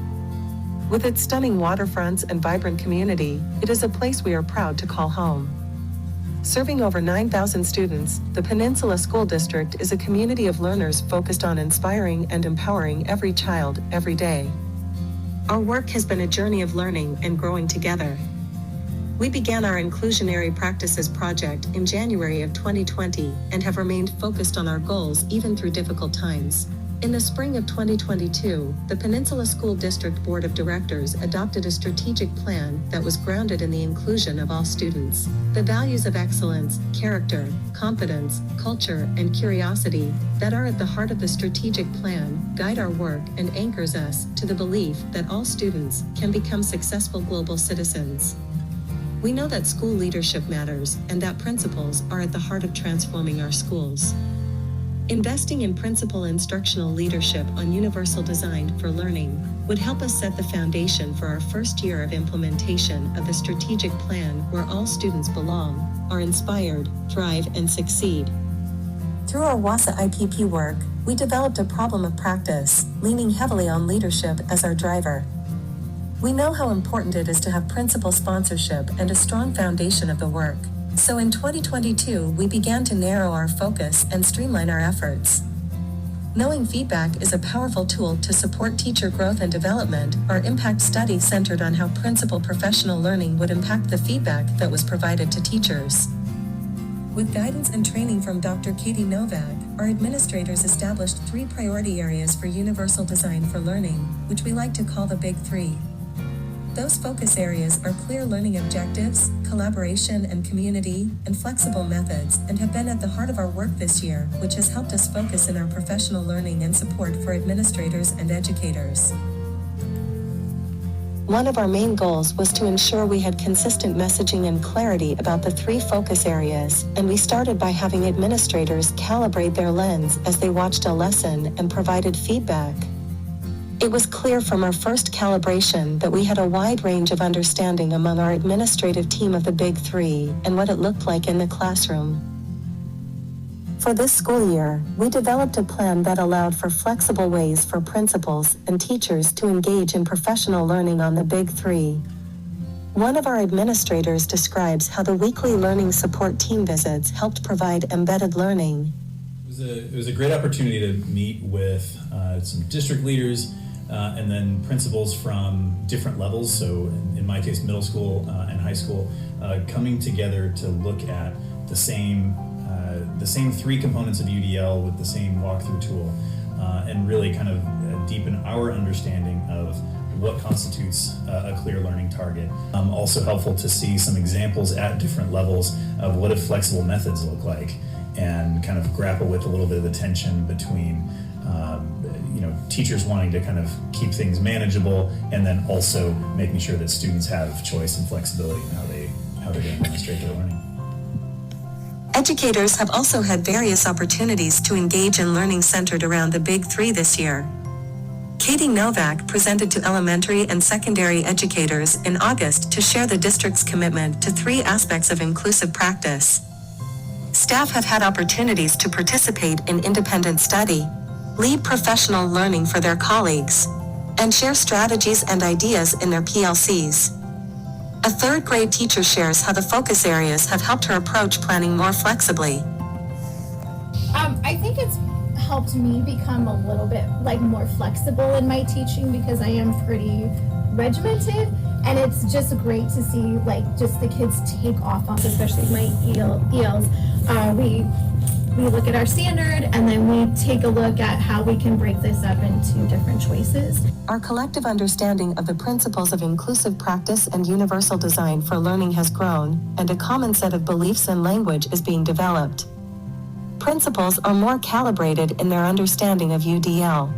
With its stunning waterfronts and vibrant community, it is a place we are proud to call home. Serving over 9,000 students, the Peninsula School District is a community of learners focused on inspiring and empowering every child, every day. Our work has been a journey of learning and growing together. We began our Inclusionary Practices project in January of 2020 and have remained focused on our goals even through difficult times. In the spring of 2022, the Peninsula School District Board of Directors adopted a strategic plan that was grounded in the inclusion of all students. The values of excellence, character, competence, culture, and curiosity that are at the heart of the strategic plan guide our work and anchors us to the belief that all students can become successful global citizens. We know that school leadership matters and that principals are at the heart of transforming our schools. Investing in principal instructional leadership on universal design for learning would help us set the foundation for our first year of implementation of the strategic plan where all students belong, are inspired, thrive, and succeed. Through our WASA IPP work, we developed a problem of practice, leaning heavily on leadership as our driver. We know how important it is to have principal sponsorship and a strong foundation of the work. So in 2022, we began to narrow our focus and streamline our efforts. Knowing feedback is a powerful tool to support teacher growth and development, our impact study centered on how principal professional learning would impact the feedback that was provided to teachers. With guidance and training from Dr. Katie Novak, our administrators established 3 priority areas for universal design for learning, which we like to call the Big 3. Those focus areas are clear learning objectives, collaboration and community, and flexible methods, and have been at the heart of our work this year, which has helped us focus in our professional learning and support for administrators and educators. One of our main goals was to ensure we had consistent messaging and clarity about the 3 focus areas, and we started by having administrators calibrate their lens as they watched a lesson and provided feedback. It was clear from our first calibration that we had a wide range of understanding among our administrative team of the Big Three and what it looked like in the classroom. For this school year, we developed a plan that allowed for flexible ways for principals and teachers to engage in professional learning on the Big Three. One of our administrators describes how the weekly learning support team visits helped provide embedded learning. It was a great opportunity to meet with some district leaders and then principals from different levels. So in my case, middle school and high school, coming together to look at the same three components of UDL with the same walkthrough tool, and really kind of deepen our understanding of what constitutes a clear learning target. Also helpful to see some examples at different levels of what if flexible methods look like, and kind of grapple with a little bit of the tension between teachers wanting to kind of keep things manageable, and then also making sure that students have choice and flexibility in how they're going to demonstrate their learning. Educators have also had various opportunities to engage in learning centered around the Big Three this year. Katie Novak presented to elementary and secondary educators in August to share the district's commitment to 3 aspects of inclusive practice. Staff have had opportunities to participate in independent study, lead professional learning for their colleagues, and share strategies and ideas in their PLCs. A 3rd grade teacher shares how the focus areas have helped her approach planning more flexibly. I think it's helped me become a little bit more flexible in my teaching because I am pretty regimented, and it's just great to see just the kids take off on, especially my ELs. We look at our standard, and then we take a look at how we can break this up into different choices. Our collective understanding of the principles of inclusive practice and universal design for learning has grown, and a common set of beliefs and language is being developed. Principals are more calibrated in their understanding of UDL,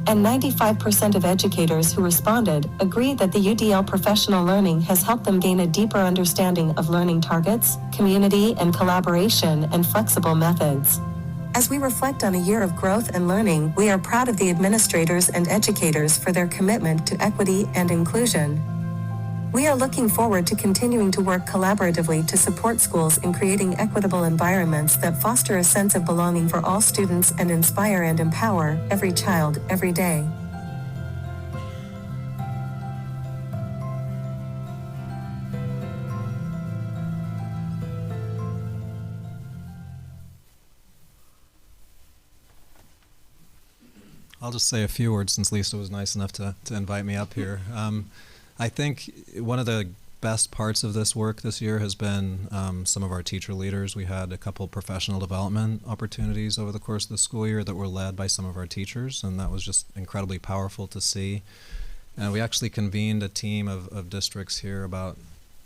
and 95% of educators who responded agree that the UDL professional learning has helped them gain a deeper understanding of learning targets, community and collaboration, and flexible methods. As we reflect on a year of growth and learning, we are proud of the administrators and educators for their commitment to equity and inclusion. We are looking forward to continuing to work collaboratively to support schools in creating equitable environments that foster a sense of belonging for all students and inspire and empower every child every day. I'll just say a few words since Lisa was nice enough to invite me up here. I think one of the best parts of this work this year has been some of our teacher leaders. We had a couple professional development opportunities over the course of the school year that were led by some of our teachers, and that was just incredibly powerful to see. And we actually convened a team of districts here about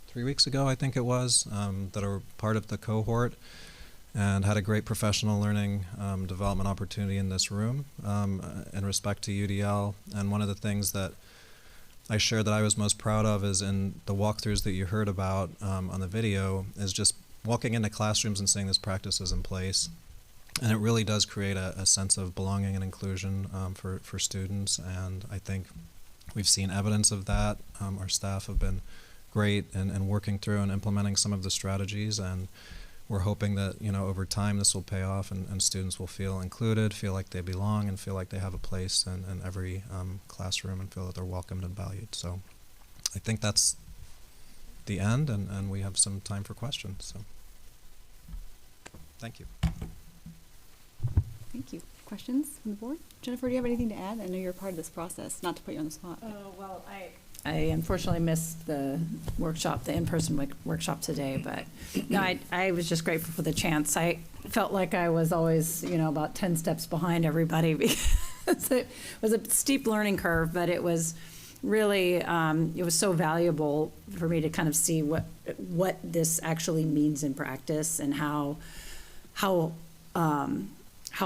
3 weeks ago, I think it was, that are part of the cohort, and had a great professional learning development opportunity in this room in respect to UDL. And one of the things that I shared that I was most proud of is in the walkthroughs that you heard about on the video, is just walking into classrooms and seeing this practice is in place. And it really does create a sense of belonging and inclusion for students, and I think we've seen evidence of that. Our staff have been great in working through and implementing some of the strategies, and we're hoping that over time this will pay off, and students will feel included, feel like they belong, and feel like they have a place in every classroom, and feel that they're welcomed and valued. So I think that's the end, and we have some time for questions. So thank you. Thank you. Questions from the board? Jennifer, do you have anything to add? I know you're part of this process, not to put you on the spot. Well, I unfortunately missed the workshop, the in-person workshop today, but no, I was just grateful for the chance. I felt like I was always, about 10 steps behind everybody because it was a steep learning curve, but it was really, it was so valuable for me to kind of see what this actually means in practice, and how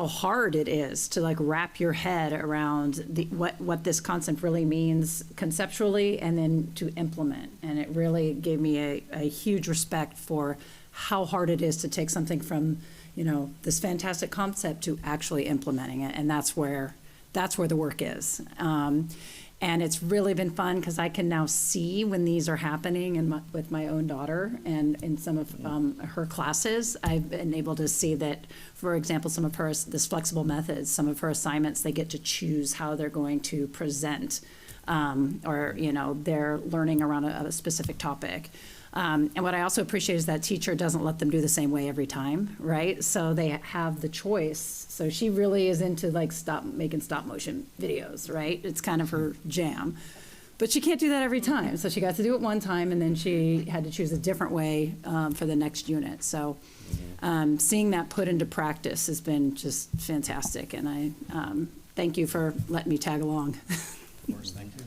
hard it is to wrap your head around what this concept really means conceptually, and then to implement. And it really gave me a huge respect for how hard it is to take something from this fantastic concept to actually implementing it. And that's where that's where the work is. And it's really been fun because I can now see when these are happening with my own daughter and in some of her classes. I've been able to see that, for example, some of her, this flexible methods, some of her assignments, they get to choose how they're going to present or, you know, they're learning around a specific topic. And what I also appreciate is that teacher doesn't let them do the same way every time, right? So they have the choice. So she really is into like making stop motion videos, right? It's kind of her jam. But she can't do that every time. So she got to do it one time and then she had to choose a different way for the next unit. So seeing that put into practice has been just fantastic. And I thank you for letting me tag along. Of course, thank you.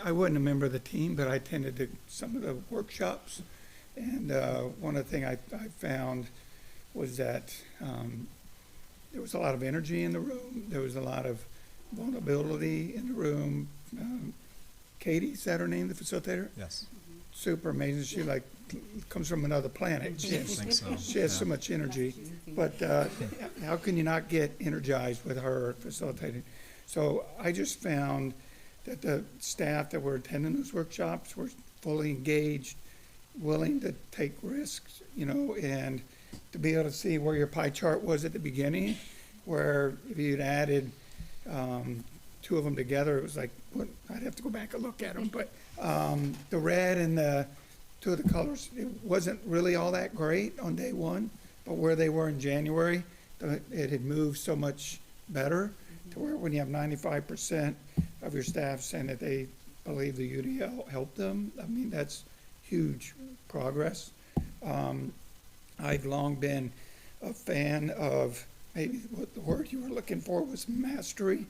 I wasn't a member of the team, but I attended some of the workshops. And one of the things I found was that there was a lot of energy in the room. There was a lot of vulnerability in the room. Katie, is that her name, the facilitator? Yes. Super amazing. She like comes from another planet. She has so much energy. But how can you not get energized with her facilitating? So I just found that the staff that were attending those workshops were fully engaged, willing to take risks, you know, and to be able to see where your pie chart was at the beginning, where if you'd added two of them together, it was like, I'd have to go back and look at them, but the red and the two of the colors, it wasn't really all that great on day one, but where they were in January, it had moved so much better to where when you have 95% of your staff saying that they believe the UDL helped them, I mean, that's huge progress. I've long been a fan of, maybe what the word you were looking for was mastery,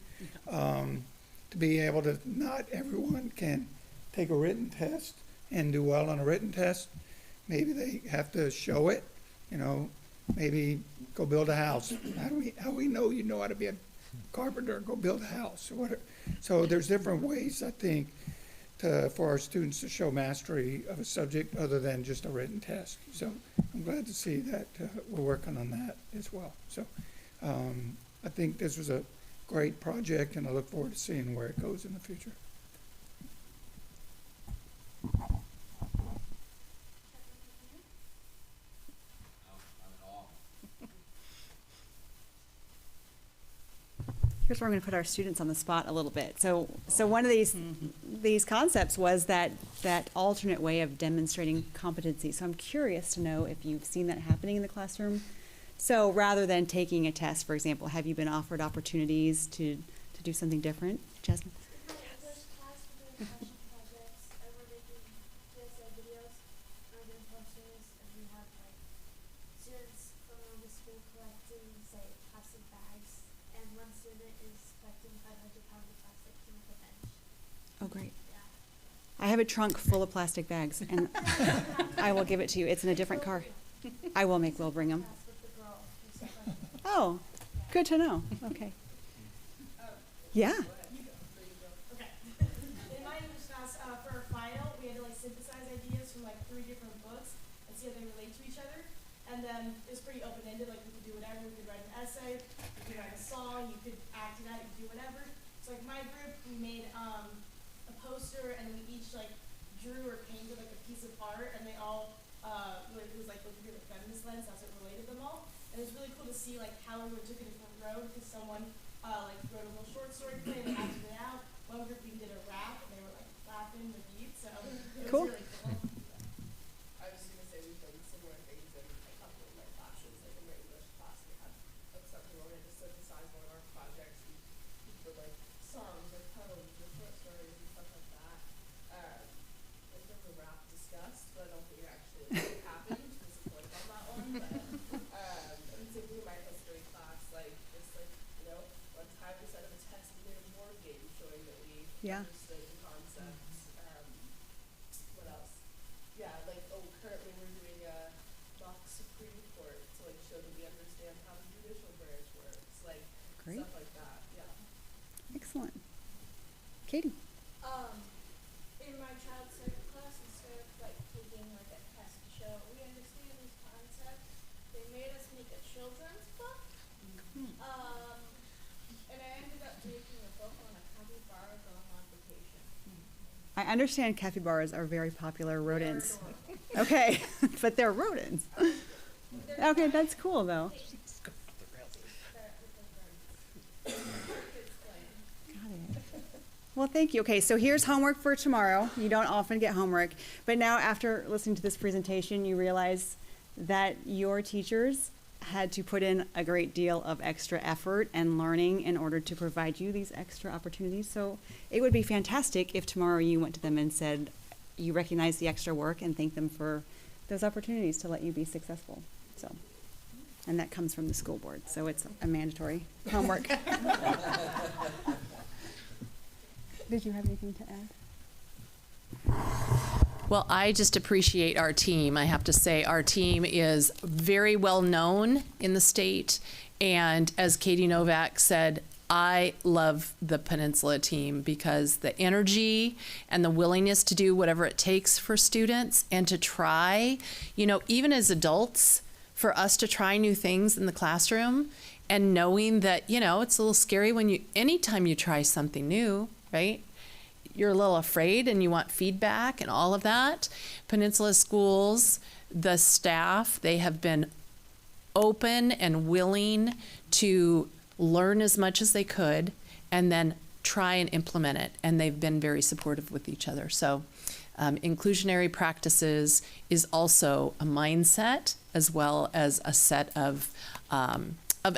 to be able to, not everyone can take a written test and do well on a written test. Maybe they have to show it, you know, maybe go build a house. How we know you know how to be a carpenter, go build a house or whatever. So there's different ways, I think, for our students to show mastery of a subject other than just a written test. So I'm glad to see that we're working on that as well. So I think this was a great project and I look forward to seeing where it goes in the future. Here's where I'm going to put our students on the spot a little bit. So one of these concepts was that alternate way of demonstrating competency. So I'm curious to know if you've seen that happening in the classroom. So rather than taking a test, for example, have you been offered opportunities to do something different, Jasmine? Oh, great. I have a trunk full of plastic bags, and I will give it to you. It's in a different car. I will make Will bring them. Oh, good to know. Okay. Yeah. Okay. In my English class, for our final, we had to synthesize ideas from 3 different books and see how they relate to each other. And then it was pretty open-ended. We could do whatever. We could write an essay. You could write a song. You could act it out. You could do whatever. So my group, we made a poster, and we each drew or painted a piece of art, and they all it was looking through the feminist lens. That's what related them all. And it was really cool to see how everyone took a different road, because someone wrote a little short story play and acted it out. One group we did a rap, and they were laughing the beat. So it was really cool. I was going to say we've done similar things in a couple of my classes. In my English class, we had something where we had to synthesize one of our projects. We did songs or poems or short stories and stuff like that. I think the rap discussed, but I don't think it actually happened. Disappointed on that one. But and same thing in my history class. One time instead of a test, we made a board game showing that we understood the concepts. What else? Yeah, currently we're doing a mock Supreme Court to show that we understand how the judicial branch works. Great. Stuff like that. Yeah. Excellent. Katie. In my child psych class, instead of taking a test to show we understand these concepts, they made us make a children's book. And I ended up making a book on a capybara going on vacation. I understand capybaras are very popular rodents. Okay, but they're rodents. Okay, that's cool though. Got it. Well, thank you. Okay, so here's homework for tomorrow. You don't often get homework, but now after listening to this presentation, you realize that your teachers had to put in a great deal of extra effort and learning in order to provide you these extra opportunities. So it would be fantastic if tomorrow you went to them and said you recognize the extra work and thank them for those opportunities to let you be successful. So, and that comes from the school board, so it's a mandatory homework. Did you have anything to add? Well, I just appreciate our team. I have to say, our team is very well known in the state. And as Katie Novak said, I love the Peninsula team because the energy and the willingness to do whatever it takes for students and to try, even as adults, for us to try new things in the classroom and knowing that, it's a little scary anytime you try something new, right? You're a little afraid and you want feedback and all of that. Peninsula schools, the staff, they have been open and willing to learn as much as they could and then try and implement it. And they've been very supportive with each other. So inclusionary practices is also a mindset as well as a set of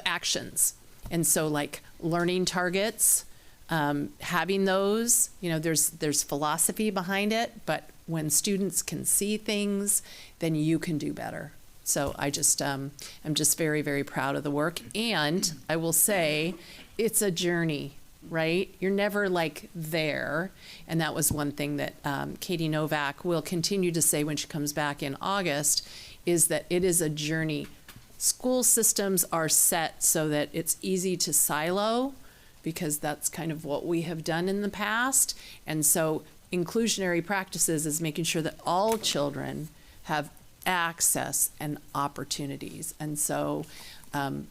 actions. And so like learning targets, having those, there's philosophy behind it, but when students can see things, then you can do better. So I'm just very, very proud of the work. And I will say it's a journey, right? You're never like there. And that was one thing that Katie Novak will continue to say when she comes back in August, is that it is a journey. School systems are set so that it's easy to silo, because that's kind of what we have done in the past. And so inclusionary practices is making sure that all children have access and opportunities. And so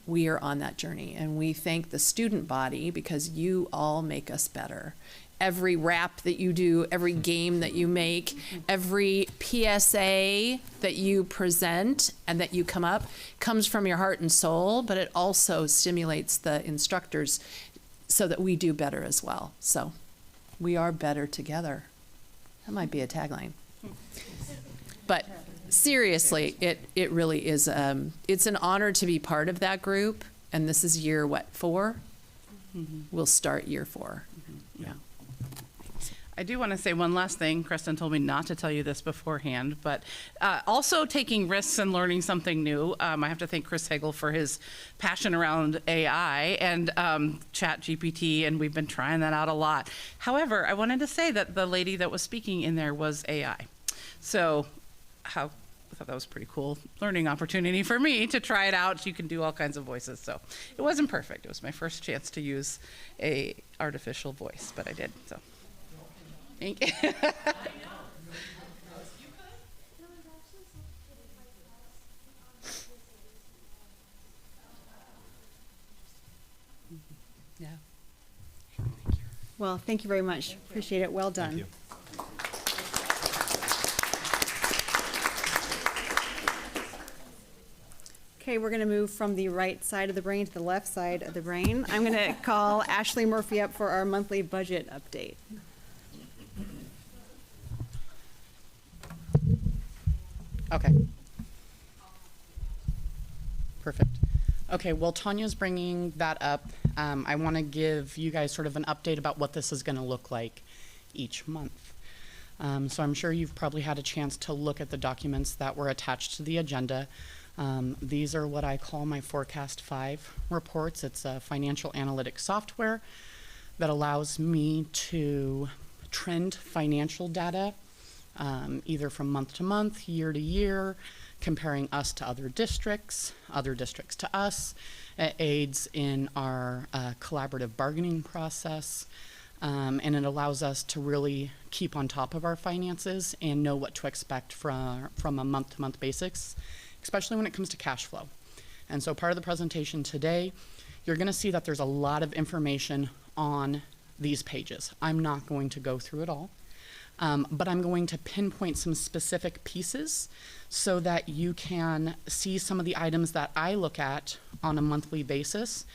we are on that journey. And we thank the student body because you all make us better. Every rap that you do, every game that you make, every PSA that you present and that you come up comes from your heart and soul, but it also stimulates the instructors so that we do better as well. So we are better together. That might be a tagline. But seriously, it really is, it's an honor to be part of that group. And this is year, 4? Mm-hmm. We'll start year 4. Mm-hmm. Yeah. I do want to say one last thing. Kristen told me not to tell you this beforehand, but also taking risks and learning something new. I have to thank Chris Hagel for his passion around AI and Chat GPT, and we've been trying that out a lot. However, I wanted to say that the lady that was speaking in there was AI. So I thought that was a pretty cool learning opportunity for me to try it out. You can do all kinds of voices. So it wasn't perfect. It was my first chance to use a artificial voice, but I did. So. Thank you. Yeah. Well, thank you very much. Appreciate it. Well done. Thank you. Okay, we're going to move from the right side of the brain to the left side of the brain. I'm going to call Ashley Murphy up for our monthly budget update. Okay. Perfect. Okay, well, Tanya's bringing that up. I want to give you guys sort of an update about what this is going to look like each month. So I'm sure you've probably had a chance to look at the documents that were attached to the agenda. These are what I call my Forecast 5 reports. It's a financial analytics software that allows me to trend financial data either from month to month, year to year, comparing us to other districts to us. It aids in our collaborative bargaining process, and it allows us to really keep on top of our finances and know what to expect from a month-to-month basis, especially when it comes to cash flow. And so part of the presentation today you're going to see that there's a lot of information on these pages. I'm not going to go through it all, but I'm going to pinpoint some specific pieces so that you can see some of the items that I look at on a monthly basis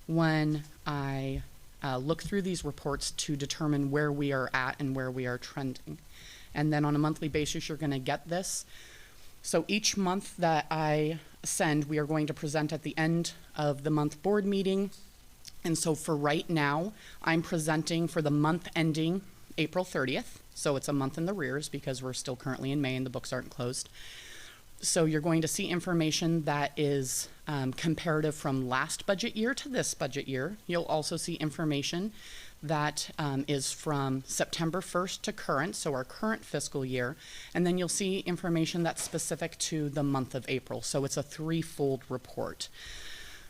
when I look through these reports to determine where we are at and where we are trending. And then on a monthly basis, you're going to get this. So each month that I send, we are going to present at the end of the month board meeting. And so for right now, I'm presenting for the month ending April 30th. So it's a month in the rears because we're still currently in May and the books aren't closed. So you're going to see information that is comparative from last budget year to this budget year. You'll also see information that is from September 1st to current, so our current fiscal year. And then you'll see information that's specific to the month of April. So it's a threefold report.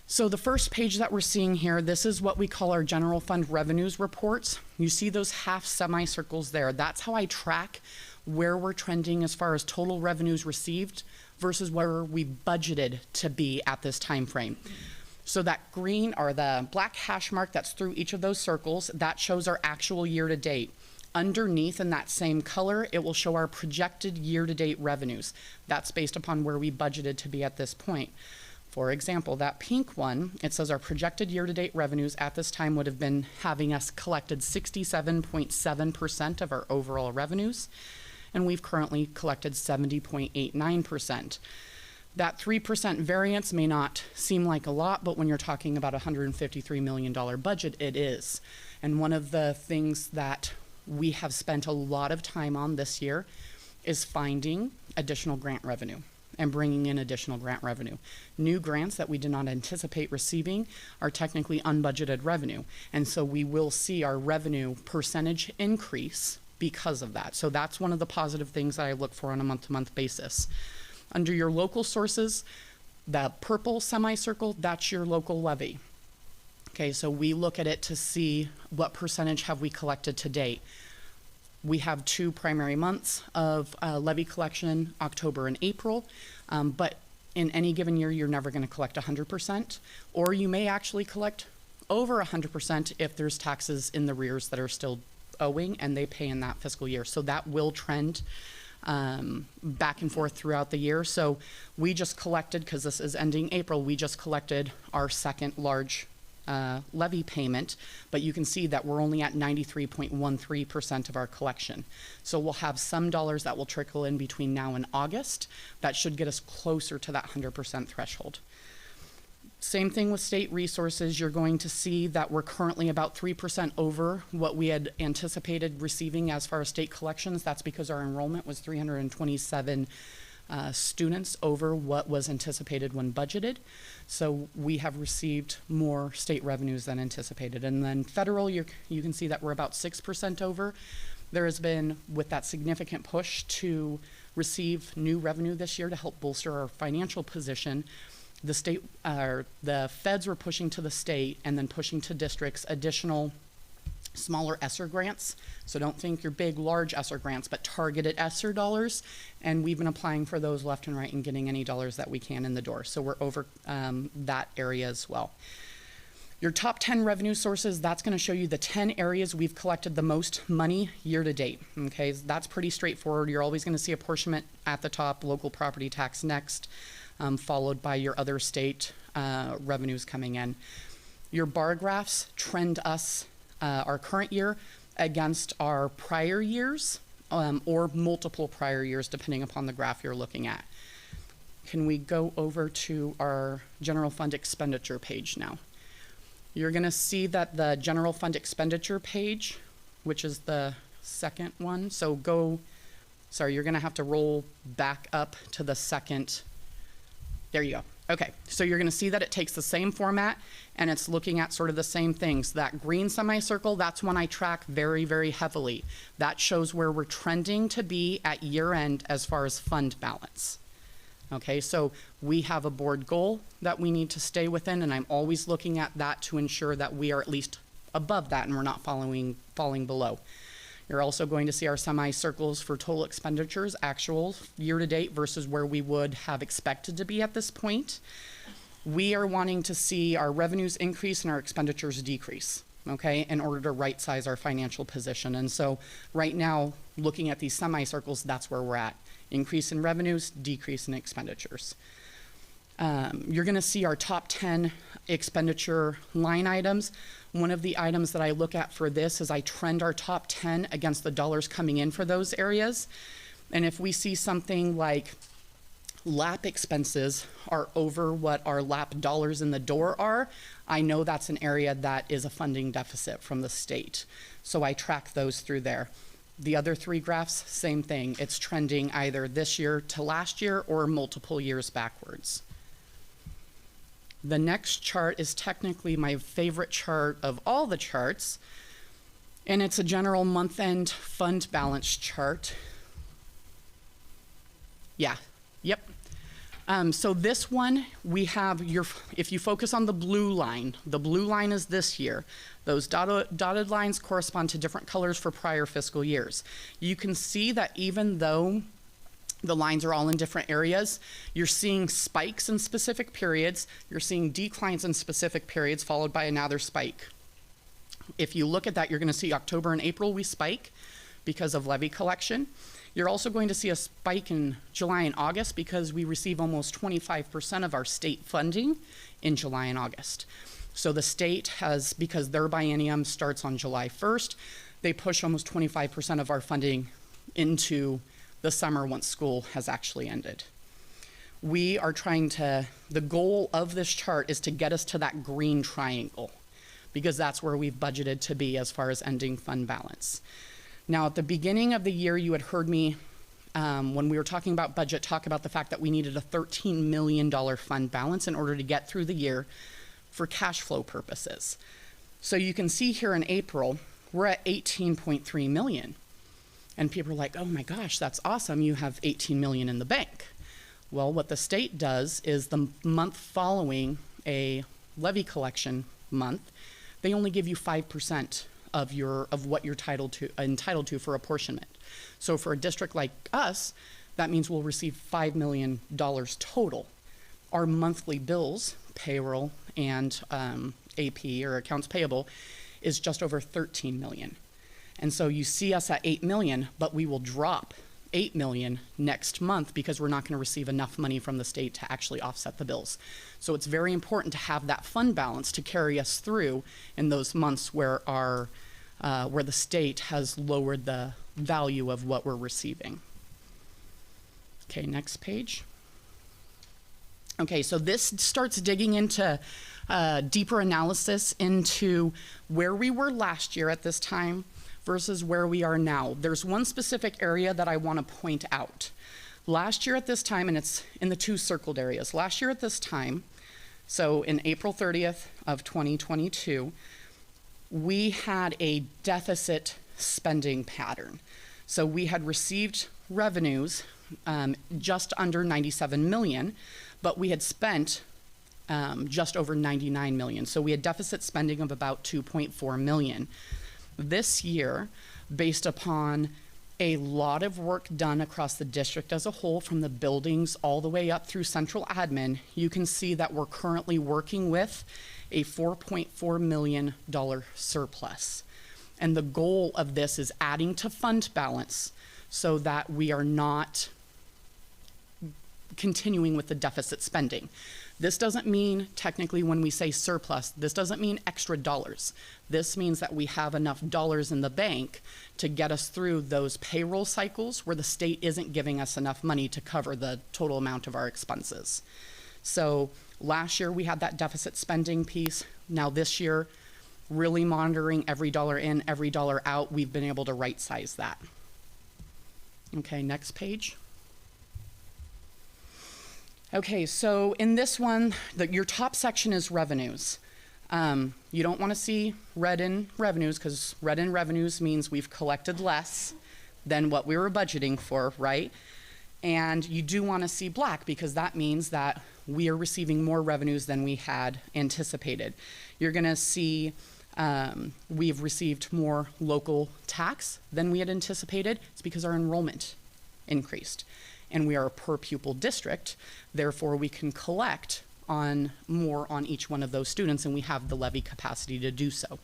So the first page that we're seeing here, this is what we call our general fund revenues reports. You see those half semicircles there. That's how I track where we're trending as far as total revenues received versus where we budgeted to be at this time frame. So that green or the black hash mark that's through each of those circles, that shows our actual year to date. Underneath in that same color, it will show our projected year to date revenues. That's based upon where we budgeted to be at this point. For example, that pink one, it says our projected year-to-date revenues at this time would have been having us collected 67.7% of our overall revenues, and we've currently collected 70.89%. That 3% variance may not seem like a lot, but when you're talking about a $153 million budget, it is. And one of the things that we have spent a lot of time on this year is finding additional grant revenue and bringing in additional grant revenue. New grants that we did not anticipate receiving are technically unbudgeted revenue. And so we will see our revenue percentage increase because of that. So that's one of the positive things that I look for on a month-to-month basis. Under your local sources, the purple semicircle, that's your local levy. Okay, so we look at it to see what percentage have we collected to date. We have 2 primary months of levy collection, October and April, but in any given year, you're never going to collect 100%, or you may actually collect over 100% if there's taxes in the rears that are still owing and they pay in that fiscal year. So that will trend back and forth throughout the year. So we just collected, because this is ending April, we just collected our second large levy payment, but you can see that we're only at 93.13% of our collection. So we'll have some dollars that will trickle in between now and August. That should get us closer to that 100% threshold. Same thing with state resources. You're going to see that we're currently about 3% over what we had anticipated receiving as far as state collections. That's because our enrollment was 327 students over what was anticipated when budgeted. So we have received more state revenues than anticipated. And then federal, you can see that we're about 6% over. There has been, with that significant push to receive new revenue this year to help bolster our financial position, the state, the feds were pushing to the state and then pushing to districts additional smaller ESSER grants. So don't think your big, large ESSER grants, but targeted ESSER dollars. And we've been applying for those left and right and getting any dollars that we can in the door. So we're over that area as well. Your top 10 revenue sources, that's going to show you the 10 areas we've collected the most money year to date. Okay, that's pretty straightforward. You're always going to see apportionment at the top, local property tax next, followed by your other state revenues coming in. Your bar graphs trend us our current year against our prior years or multiple prior years, depending upon the graph you're looking at. Can we go over to our general fund expenditure page now? You're going to see that the general fund expenditure page, which is the second one, so you're going to have to roll back up to the second. There you go. Okay, so you're going to see that it takes the same format and it's looking at sort of the same things. That green semicircle, that's one I track very, very heavily. That shows where we're trending to be at year end as far as fund balance. Okay, so we have a board goal that we need to stay within, and I'm always looking at that to ensure that we are at least above that and we're not falling below. You're also going to see our semicircles for total expenditures, actual year to date versus where we would have expected to be at this point. We are wanting to see our revenues increase and our expenditures decrease, okay, in order to right size our financial position. And so right now, looking at these semicircles, that's where we're at. Increase in revenues, decrease in expenditures. You're going to see our top 10 expenditure line items. One of the items that I look at for this is I trend our top 10 against the dollars coming in for those areas. And if we see something like lap expenses are over what our lap dollars in the door are, I know that's an area that is a funding deficit from the state. So I track those through there. The other three graphs, same thing. It's trending either this year to last year or multiple years backwards. The next chart is technically my favorite chart of all the charts, and it's a general month-end fund balance chart. Yeah, yep. So this one, we have if you focus on the blue line is this year. Those dotted lines correspond to different colors for prior fiscal years. You can see that even though the lines are all in different areas, you're seeing spikes in specific periods, you're seeing declines in specific periods followed by another spike. If you look at that, you're going to see October and April we spike because of levy collection. You're also going to see a spike in July and August because we receive almost 25% of our state funding in July and August. So the state has, because their biennium starts on July 1st, they push almost 25% of our funding into the summer once school has actually ended. We are trying to, the goal of this chart is to get us to that green triangle because that's where we've budgeted to be as far as ending fund balance. Now, at the beginning of the year, you had heard me, when we were talking about budget, talk about the fact that we needed a $13 million fund balance in order to get through the year for cash flow purposes. So you can see here in April, we're at 18.3 million. And people are like, oh my gosh, that's awesome. You have 18 million in the bank. Well, what the state does is the month following a levy collection month, they only give you 5% of what you're entitled to for apportionment. So for a district like us, that means we'll receive $5 million total. Our monthly bills, payroll and AP or accounts payable, is just over 13 million. And so you see us at 8 million, but we will drop 8 million next month because we're not going to receive enough money from the state to actually offset the bills. So it's very important to have that fund balance to carry us through in those months where where the state has lowered the value of what we're receiving. Okay, next page. Okay, so this starts digging into deeper analysis into where we were last year at this time versus where we are now. There's one specific area that I want to point out. Last year at this time, and it's in the two circled areas, last year at this time, so in April 30th of 2022, we had a deficit spending pattern. So we had received revenues just under 97 million, but we had spent just over 99 million. So we had deficit spending of about 2.4 million. This year, based upon a lot of work done across the district as a whole, from the buildings all the way up through central admin, you can see that we're currently working with a $4.4 million surplus. And the goal of this is adding to fund balance so that we are not continuing with the deficit spending. This doesn't mean, technically, when we say surplus, this doesn't mean extra dollars. This means that we have enough dollars in the bank to get us through those payroll cycles where the state isn't giving us enough money to cover the total amount of our expenses. So last year we had that deficit spending piece. Now this year, really monitoring every dollar in, every dollar out, we've been able to right size that. Okay, next page. Okay, so in this one, your top section is revenues. You don't want to see red in revenues because red in revenues means we've collected less than what we were budgeting for, right? And you do want to see black because that means that we are receiving more revenues than we had anticipated. You're going to see we've received more local tax than we had anticipated. It's because our enrollment increased. And we are a per pupil district, therefore we can collect on more on each one of those students, and we have the levy capacity to do so.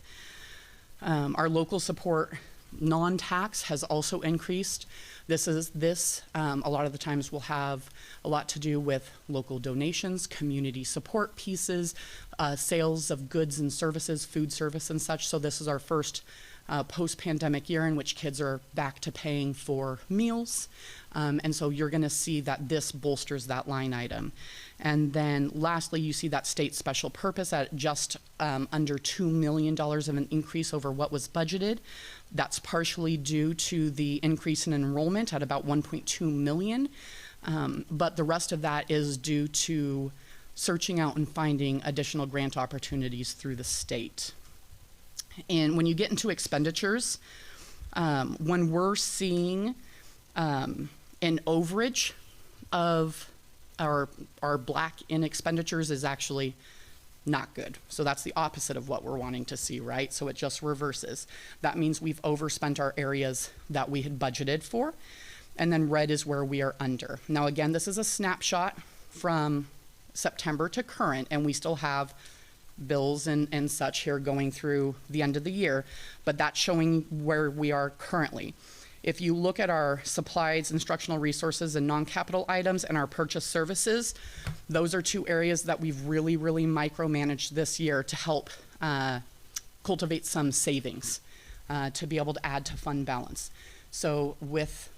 Our local support non-tax has also increased. A lot of the times will have a lot to do with local donations, community support pieces, sales of goods and services, food service and such. So this is our first post-pandemic year in which kids are back to paying for meals. And so you're gonna see that this bolsters that line item. And then lastly, you see that state special purpose at just under $2 million of an increase over what was budgeted. That's partially due to the increase in enrollment at about 1.2 million. But the rest of that is due to searching out and finding additional grant opportunities through the state. And when you get into expenditures, when we're seeing an overage of our black in expenditures is actually not good. So that's the opposite of what we're wanting to see, right? So it just reverses. That means we've overspent our areas that we had budgeted for. And then red is where we are under. Now again, this is a snapshot from September to current, and we still have bills and such here going through the end of the year, but that's showing where we are currently. If you look at our supplies, instructional resources, and non-capital items and our purchase services, those are two areas that we've really, really micromanaged this year to help cultivate some savings to be able to add to fund balance. So with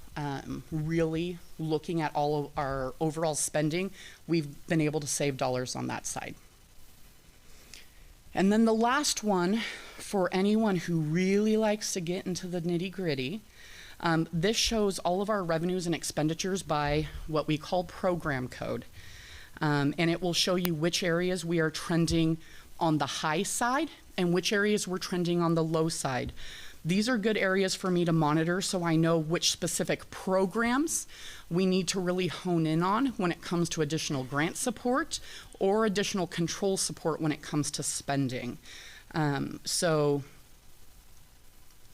really looking at all of our overall spending, we've been able to save dollars on that side. And then the last one, for anyone who really likes to get into the nitty-gritty, this shows all of our revenues and expenditures by what we call program code. And it will show you which areas we are trending on the high side and which areas we're trending on the low side. These are good areas for me to monitor so I know which specific programs we need to really hone in on when it comes to additional grant support or additional control support when it comes to spending. So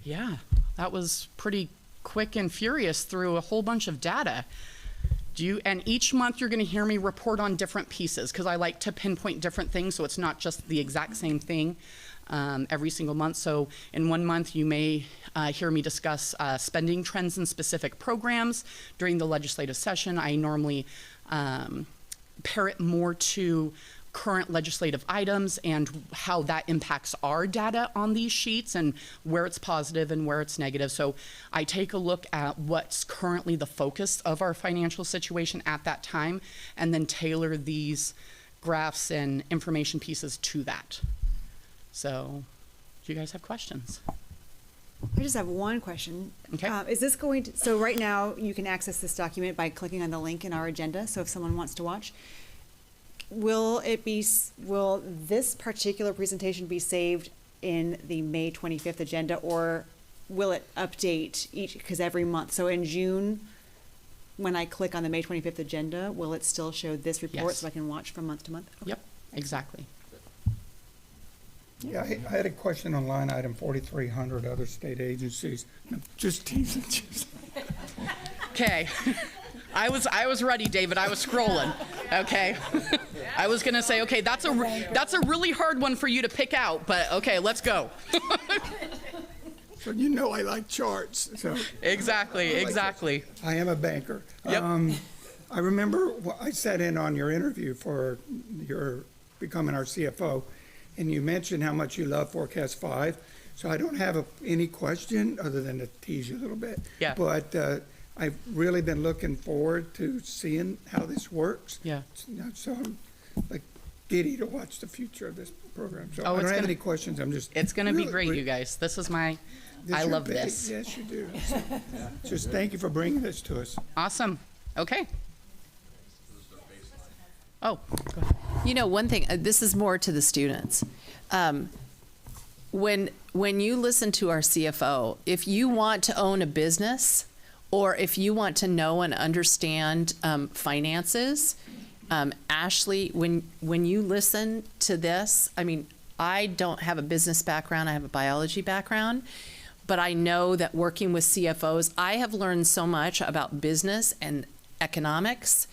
yeah, that was pretty quick and furious through a whole bunch of data. And each month you're gonna hear me report on different pieces because I like to pinpoint different things so it's not just the exact same thing every single month. So in one month you may hear me discuss spending trends in specific programs. During the legislative session, I normally pair it more to current legislative items and how that impacts our data on these sheets and where it's positive and where it's negative. So I take a look at what's currently the focus of our financial situation at that time and then tailor these graphs and information pieces to that. So do you guys have questions? I just have one question. Okay. Is this going to, so right now you can access this document by clicking on the link in our agenda. So if someone wants to watch, will this particular presentation be saved in the May 25th agenda, or will it update because every month? So in June, when I click on the May 25th agenda, will it still show this report? Yes. So I can watch from month to month? Okay. Yep, exactly. Yeah, I had a question on line item 4,300, other state agencies. No, just teasing. Okay. I was ready, David. I was scrolling. Okay. I was gonna say, okay, that's a really hard one for you to pick out, but okay, let's go. So you know I like charts. So Exactly. I am a banker. Yep. I remember I sat in on your interview for your becoming our CFO, and you mentioned how much you love Forecast 5. So I don't have any question other than to tease you a little bit. Yeah. But I've really been looking forward to seeing how this works. Yeah. So I'm like giddy to watch the future of this program. So Oh, I it's don't have gonna- any questions. I'm just. It's gonna be really great, you guys. This is I your love baby. this. Yes, you do. So, just thank you for bringing this to us. Awesome. Okay. Oh, go ahead. You know, one thing, this is more to the students. When you listen to our CFO, if you want to own a business or if you want to know and understand finances, Ashley, when you listen to this, I mean, I don't have a business background, I have a biology background, but I know that working with CFOs, I have learned so much about business and economics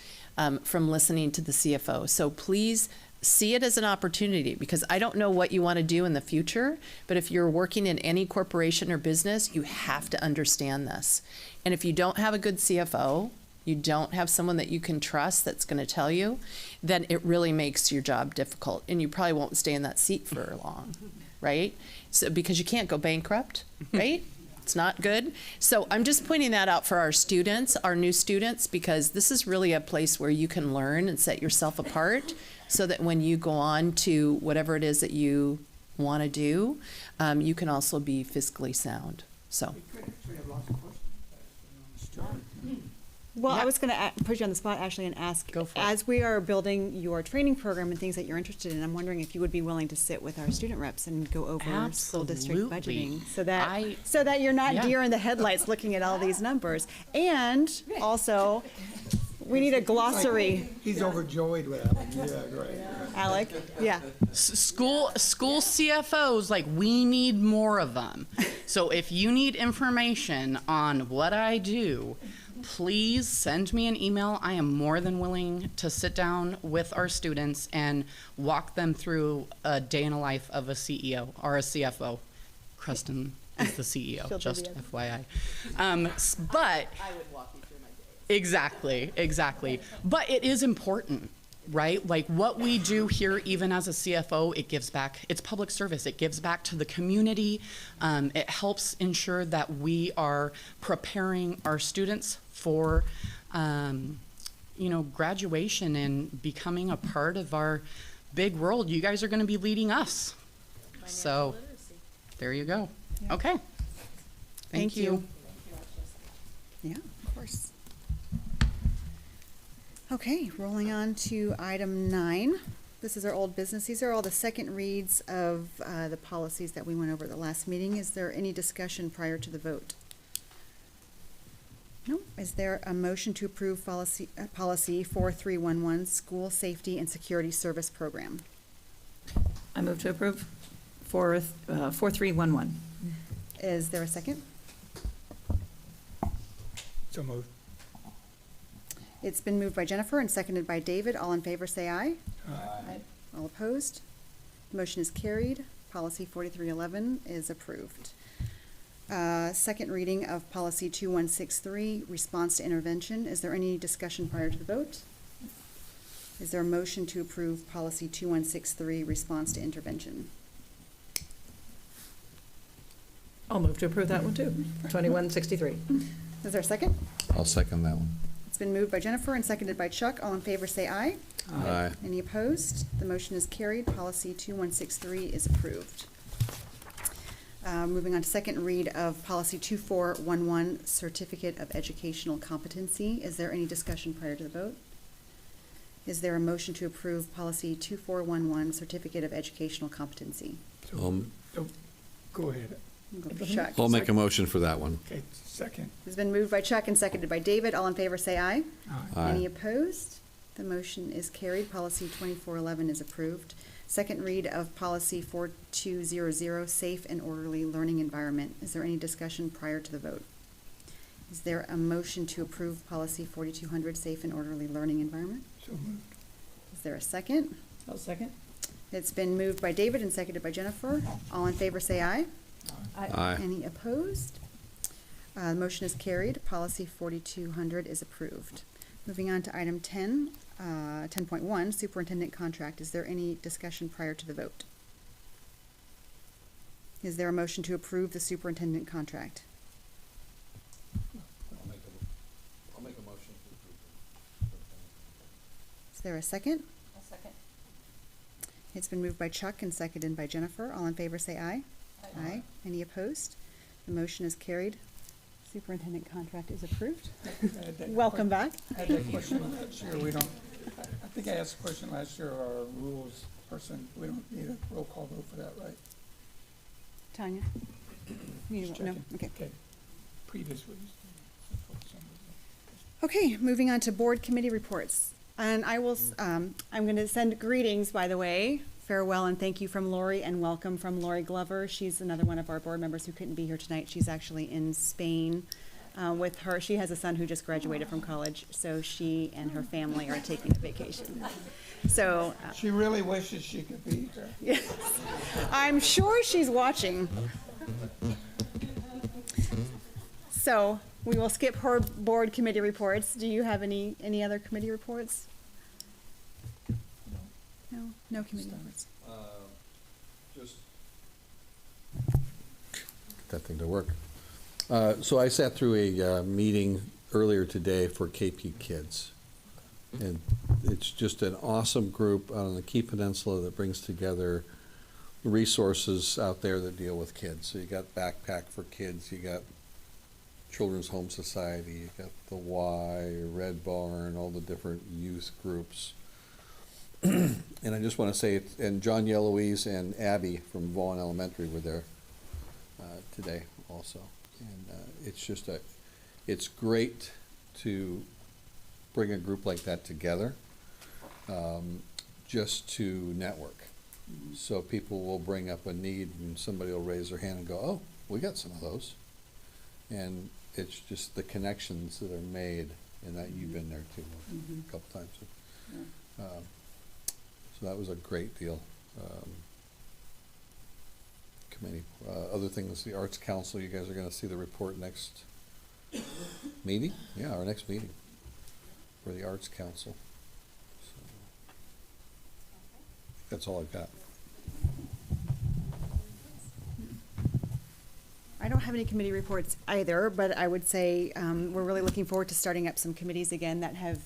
from listening to the CFO. So please see it as an opportunity, because I don't know what you want to do in the future, but if you're working in any corporation or business, you have to understand this. And if you don't have a good CFO, you don't have someone that you can trust that's going to tell you, then it really makes your job difficult, and you probably won't stay in that seat for long, right? So because you can't go bankrupt, right? It's not good. So I'm just pointing that out for our students, our new students, because this is really a place where you can learn and set yourself apart, so that when you go on to whatever it is that you want to do, you can also be fiscally sound. So. Well, I was going to put you on the spot, Ashley, and ask, as we are building your training program and things that you're interested in, I'm wondering if you would be willing to sit with our student reps and go over school district budgeting, so that you're not deer in the headlights looking at all these numbers. And also, we need a glossary. He's overjoyed with that one. Yeah, great. Alec, yeah. School CFOs, like, we need more of them. So if you need information on what I do, please send me an email. I am more than willing to sit down with our students and walk them through a day in the life of a CEO or a CFO. Kristen is the CEO, just FYI. But I would walk you through my day. Exactly. But it is important, right? Like, what we do here, even as a CFO, it gives back. It's public service. It gives back to the community. It helps ensure that we are preparing our students for, graduation and becoming a part of our big world. You guys are going to be leading us. So there you go. Yeah. Okay. Thank you. Yeah, of course. Okay, rolling on to item 9. This is our old business. These are all the second reads of the policies that we went over at the last meeting. Is there any discussion prior to the vote? No. Is there a motion to approve policy 4311, School Safety and Security Service Program? I move to approve 4311. Is there a second? So moved. It's been moved by Jennifer and seconded by David. All in favor say aye. Aye. All opposed? The motion is carried. Policy 4311 is approved. Second reading of policy 2163, response to intervention. Is there any discussion prior to the vote? Is there a motion to approve policy 2163, response to intervention? I'll move to approve that one too, 2163. Is there a second? I'll second that one. It's been moved by Jennifer and seconded by Chuck. All in favor say aye. Aye. Any opposed? The motion is carried. Policy 2163 is approved. Moving on to second read of policy 2411, certificate of educational competency. Is there any discussion prior to the vote? Is there a motion to approve policy 2411, certificate of educational competency? So, go ahead. We'll go for Chuck. I'll make a motion for that one. Okay, second. It's been moved by Chuck and seconded by David. All in favor say aye. Aye. Any opposed? The motion is carried. Policy 2411 is approved. Second read of policy 4200, safe and orderly learning environment. Is there any discussion prior to the vote? Is there a motion to approve policy 4200, safe and orderly learning environment? So moved. Is there a second? I'll second. It's been moved by David and seconded by Jennifer. All in favor say aye. Aye. Any opposed? The motion is carried. Policy 4200 is approved. Moving on to item 10, 10.1, superintendent contract. Is there any discussion prior to the vote? Is there a motion to approve the superintendent contract? I'll make a motion to approve. Is there a second? I'll second. It's been moved by Chuck and seconded by Jennifer. All in favor say aye. Aye. Any opposed? The motion is carried. Superintendent contract is approved. Welcome back. I had that question last year. I think I asked a question last year, our rules person. We don't need a roll call vote for that, right? Tanya? No? Okay. Previously. Okay, moving on to board committee reports. And I will, I'm going to send greetings, by the way. Farewell and thank you from Lori, and welcome from Lori Glover. She's another one of our board members who couldn't be here tonight. She's actually in Spain with her. She has a son who just graduated from college, so she and her family are taking a vacation. So She really wishes she could be here. yes, I'm sure she's watching. So we will skip her board committee reports. Do you have any other committee reports? No, no committee reports. Just get that thing to work. So I sat through a meeting earlier today for KP Kids. And it's just an awesome group on the Key Peninsula that brings together resources out there that deal with kids. So you got Backpack for Kids, you got Children's Home Society, you got the Y, Red Barn, all the different youth groups. And I just want to say, and John Yeloise and Abby from Vaughan Elementary were there today also. And it's just it's great to bring a group like that together, just to network. So people will bring up a need and somebody will raise their hand and go, oh, we got some of those. And it's just the connections that are made, and that you've been there too a couple times. So that was a great deal. Committee. Other things, the Arts Council, you guys are going to see the report next meeting? Yeah, our next meeting for the Arts Council. So, that's all I've got. I don't have any committee reports either, but I would say we're really looking forward to starting up some committees again that have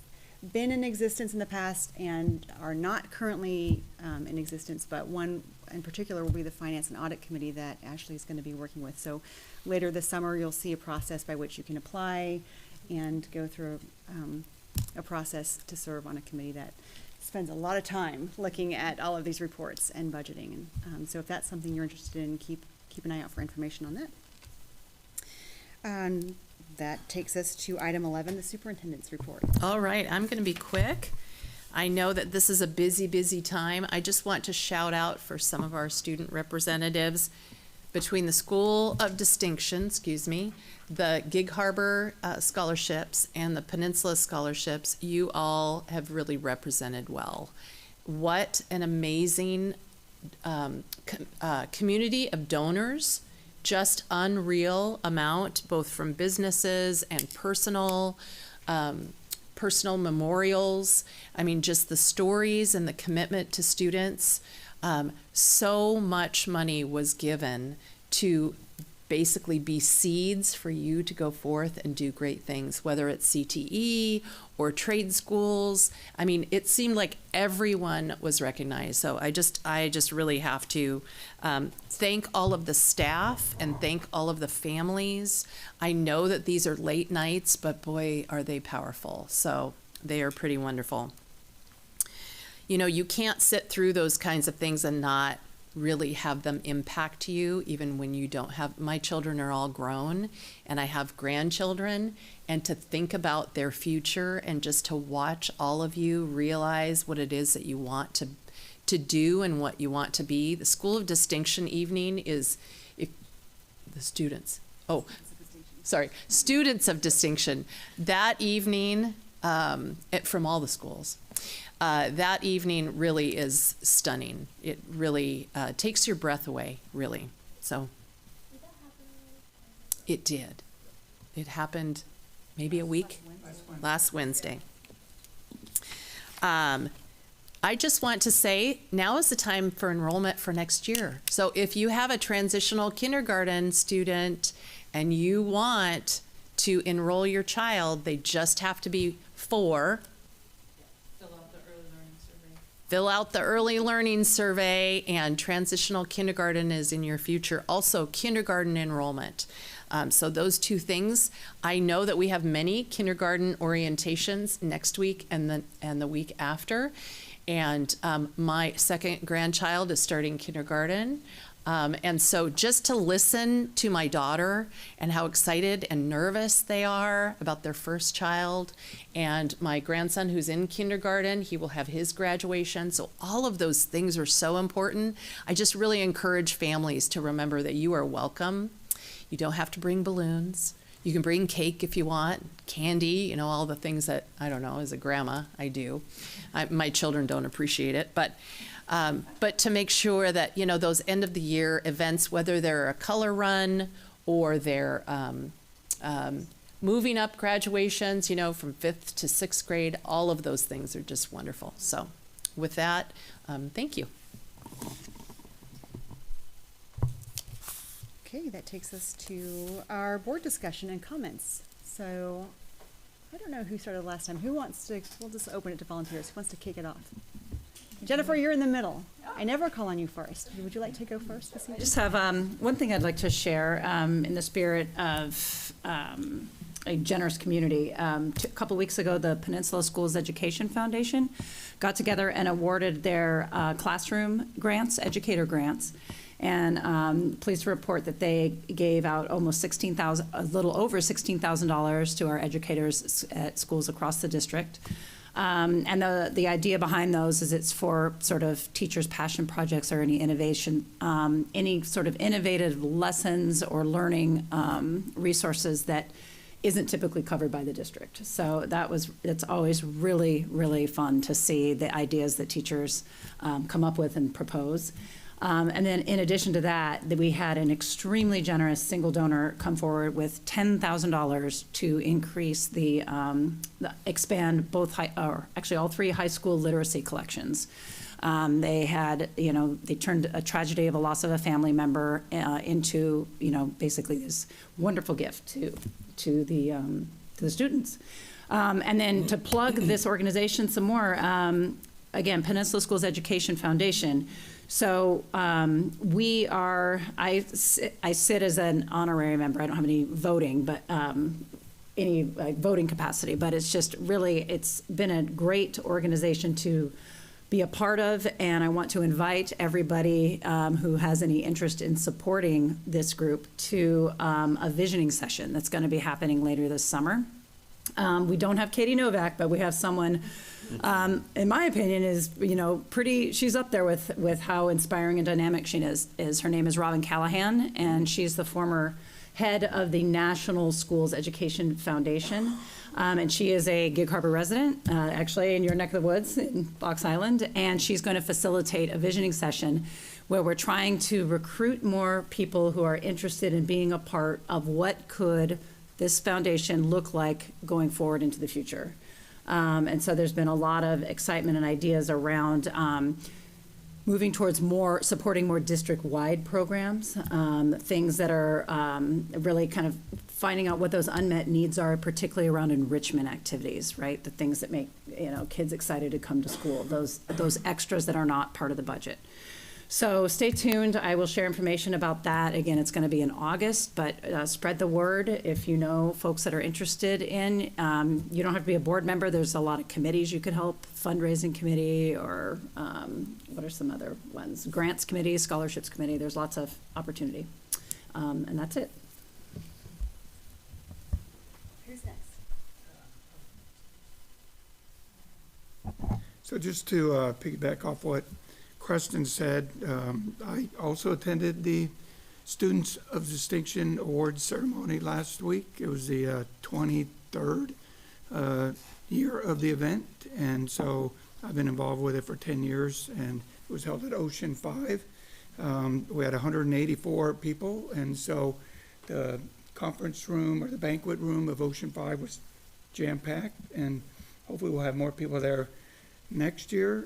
been in existence in the past and are not currently in existence, but one in particular will be the Finance and Audit Committee that Ashley is going to be working with. So later this summer, you'll see a process by which you can apply and go through a process to serve on a committee that spends a lot of time looking at all of these reports and budgeting. And so if that's something you're interested in, keep an eye out for information on that. That takes us to item 11, the superintendent's report. All right, I'm going to be quick. I know that this is a busy, busy time. I just want to shout out for some of our student representatives between the School of Distinction, the Gig Harbor scholarships and the Peninsula scholarships. You all have really represented well. What an amazing community of donors. Just unreal amount, both from businesses and personal memorials. I mean, just the stories and the commitment to students. So much money was given to basically be seeds for you to go forth and do great things, whether it's CTE or trade schools. I mean, it seemed like everyone was recognized. So I just really have to thank all of the staff and thank all of the families. I know that these are late nights, but boy, are they powerful. So they are pretty wonderful. You know, you can't sit through those kinds of things and not really have them impact you, even when you don't have. My children are all grown and I have grandchildren, and to think about their future and just to watch all of you realize what it is that you want to do and what you want to be. The School of Distinction evening is students of distinction. That evening, from all the schools, that evening really is stunning. It really takes your breath away, really. So it did. It happened maybe a week, last Wednesday. I just want to say now is the time for enrollment for next year. So if you have a transitional kindergarten student and you want to enroll your child, they just have to be 4. Fill out the early learning survey, and transitional kindergarten is in your future. Also, kindergarten enrollment. So those two things. I know that we have many kindergarten orientations next week and the week after. And my second grandchild is starting kindergarten. And so just to listen to my daughter and how excited and nervous they are about their first child, and my grandson who's in kindergarten, he will have his graduation. So all of those things are so important. I just really encourage families to remember that you are welcome. You don't have to bring balloons. You can bring cake if you want, candy, you know, all the things that, I don't know, as a grandma, I do. My children don't appreciate it, but to make sure that, you know, those end of the year events, whether they're a color run or they're moving up graduations, you know, from 5th to 6th grade, all of those things are just wonderful. So with that, thank you. Okay, that takes us to our board discussion and comments. So I don't know who started last time. Who wants to, we'll just open it to volunteers. Who wants to kick it off? Jennifer, you're in the middle. I never call on you first. Would you like to go first this evening? I just have one thing I'd like to share in the spirit of a generous community. A couple weeks ago, the Peninsula Schools Education Foundation got together and awarded their classroom grants, educator grants. And pleased to report that they gave out almost $16,000, a little over $16,000 to our educators at schools across the district. And the idea behind those is it's for sort of teachers' passion projects or any innovation, any sort of innovative lessons or learning resources that isn't typically covered by the district. So it's always really, really fun to see the ideas that teachers come up with and propose. And then in addition to that, we had an extremely generous single donor come forward with $10,000 to increase expand both all 3 high school literacy collections. They had, they turned a tragedy of a loss of a family member into, basically this wonderful gift to the students. And then to plug this organization some more, again, Peninsula Schools Education Foundation. So I sit as an honorary member. I don't have any voting, but any voting capacity, but it's been a great organization to be a part of, and I want to invite everybody who has any interest in supporting this group to a visioning session that's going to be happening later this summer. We don't have Katie Novak, but we have someone, in my opinion, is she's up there with how inspiring and dynamic she is. Her name is Robin Callahan, and she's the former head of the National Schools Education Foundation. And she is a Gig Harbor resident, actually in your neck of the woods in Fox Island, and she's going to facilitate a visioning session where we're trying to recruit more people who are interested in being a part of what could this foundation look like going forward into the future. And so there's been a lot of excitement and ideas around moving towards supporting more district-wide programs, things that are really kind of finding out what those unmet needs are, particularly around enrichment activities, right? The things that make kids excited to come to school, those extras that are not part of the budget. So stay tuned. I will share information about that. Again, it's going to be in August, but spread the word if you know folks that are interested in. You don't have to be a board member. There's a lot of committees you could help, fundraising committee, or what are some other ones? Grants committee, scholarships committee. There's lots of opportunity. And that's it. Who's next? So just to piggyback off what Creston said, I also attended the Students of Distinction Awards ceremony last week. It was the 23rd year of the event, and so I've been involved with it for 10 years, and it was held at Ocean 5. We had 184 people, and so the conference room or the banquet room of Ocean 5 was jam-packed, and hopefully we'll have more people there next year.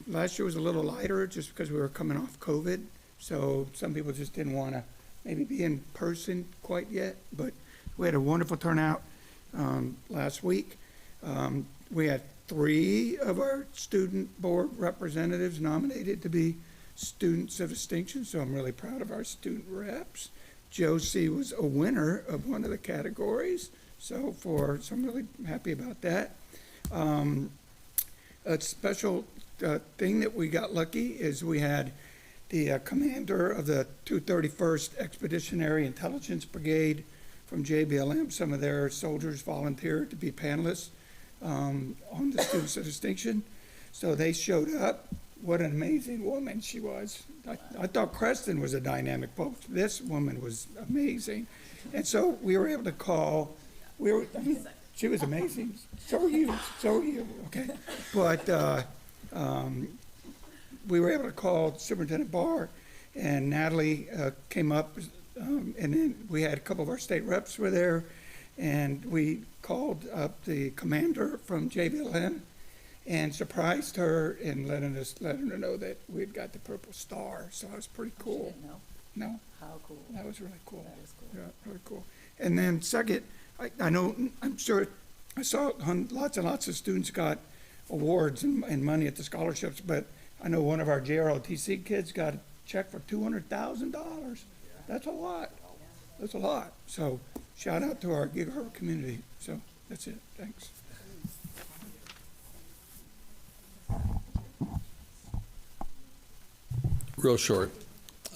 Last year was a little lighter just because we were coming off COVID, so some people just didn't want to maybe be in person quite yet, but we had a wonderful turnout last week. We had 3 of our student board representatives nominated to be Students of Distinction, so I'm really proud of our student reps. Josie was a winner of one of the categories, so I'm really happy about that. A special thing that we got lucky is we had the commander of the 231st Expeditionary Intelligence Brigade from JBLM. Some of their soldiers volunteered to be panelists on the Students of Distinction. So they showed up what an amazing woman she was. I thought Creston was a dynamic, but this woman was amazing. And so we were able to call, she was amazing. So were you, okay. But we were able to call Superintendent Barr, and Natalie came up, and then we had a couple of our state reps were there, and we called up the commander from JVLN and surprised her and let her know that we'd got the Purple Star. So that was pretty cool. She didn't know. No? How cool. That was really cool. That is cool. Yeah, really cool. And then second, I know, I'm sure, I saw lots and lots of students got awards and money at the scholarships, but I know one of our JROTC kids got a check for $200,000. That's a lot. That's a lot. So shout out to our Gig Harbor community. So that's it. Thanks. Real short.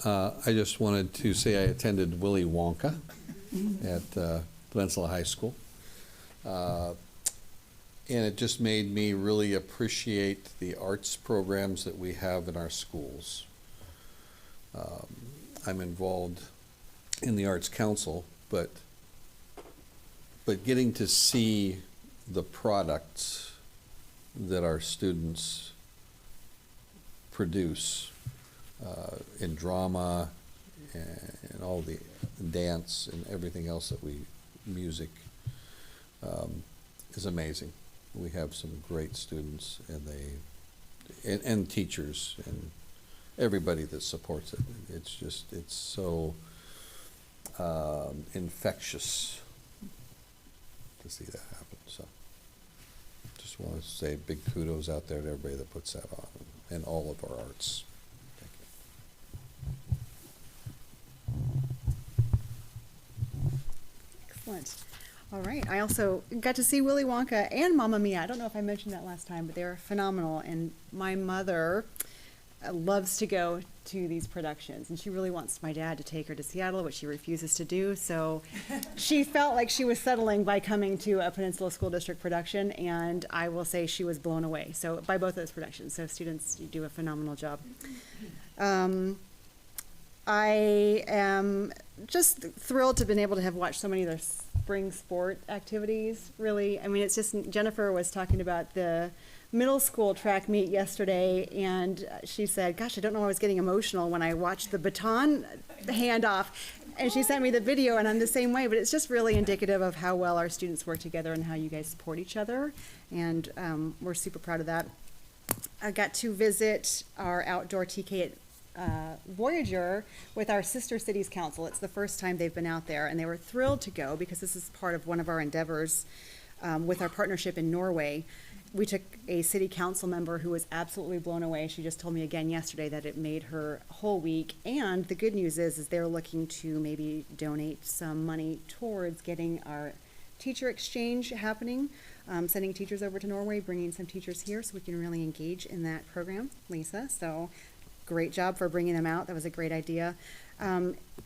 I just wanted to say I attended Willy Wonka at Peninsula High School. And it just made me really appreciate the arts programs that we have in our schools. I'm involved in the Arts Council, but getting to see the products that our students produce in drama and all the dance and everything else that music is amazing. We have some great students, and teachers and everybody that supports it. It's so infectious to see that happen. So just want to say big kudos out there to everybody that puts that on, and all of our arts. Excellent. All right. I also got to see Willy Wonka and Mamma Mia. I don't know if I mentioned that last time, but they were phenomenal. And my mother loves to go to these productions, and she really wants my dad to take her to Seattle, which she refuses to do. So she felt like she was settling by coming to a Peninsula School District production, and I will say she was blown away. So by both those productions. So students, you do a phenomenal job. I am just thrilled to have been able to have watched so many of their spring sport activities. Really, I mean, it's just, Jennifer was talking about the middle school track meet yesterday, and she said, gosh, I don't know why I was getting emotional when I watched the baton handoff. And she sent me the video, and I'm the same way, but it's just really indicative of how well our students work together and how you guys support each other, and we're super proud of that. I got to visit our outdoor TK at Voyager with our Sister Cities Council. It's the first time they've been out there, and they were thrilled to go because this is part of one of our endeavors with our partnership in Norway. We took a city council member who was absolutely blown away. She just told me again yesterday that it made her whole week. And the good news is they're looking to maybe donate some money towards getting our teacher exchange happening, sending teachers over to Norway, bringing some teachers here so we can really engage in that program, Lisa. So great job for bringing them out. That was a great idea.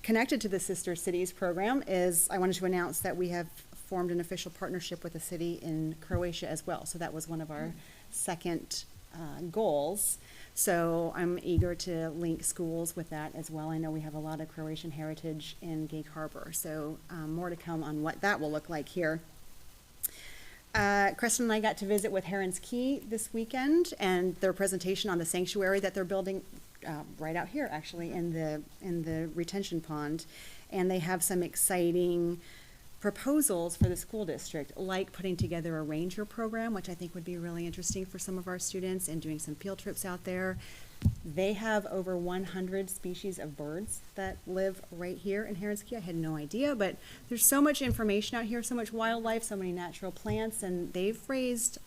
Connected to the Sister Cities program is I wanted to announce that we have formed an official partnership with a city in Croatia as well. So that was one of our second goals. So I'm eager to link schools with that as well. I know we have a lot of Croatian heritage in Gig Harbor. So more to come on what that will look like here. Kristen and I got to visit with Heron's Key this weekend, and their presentation on the sanctuary that they're building right out here, actually, in the retention pond. And they have some exciting proposals for the school district, like putting together a ranger program, which I think would be really interesting for some of our students, and doing some field trips out there. They have over 100 species of birds that live right here in Heron's Key. I had no idea, but there's so much information out here, so much wildlife, so many natural plants, and they've raised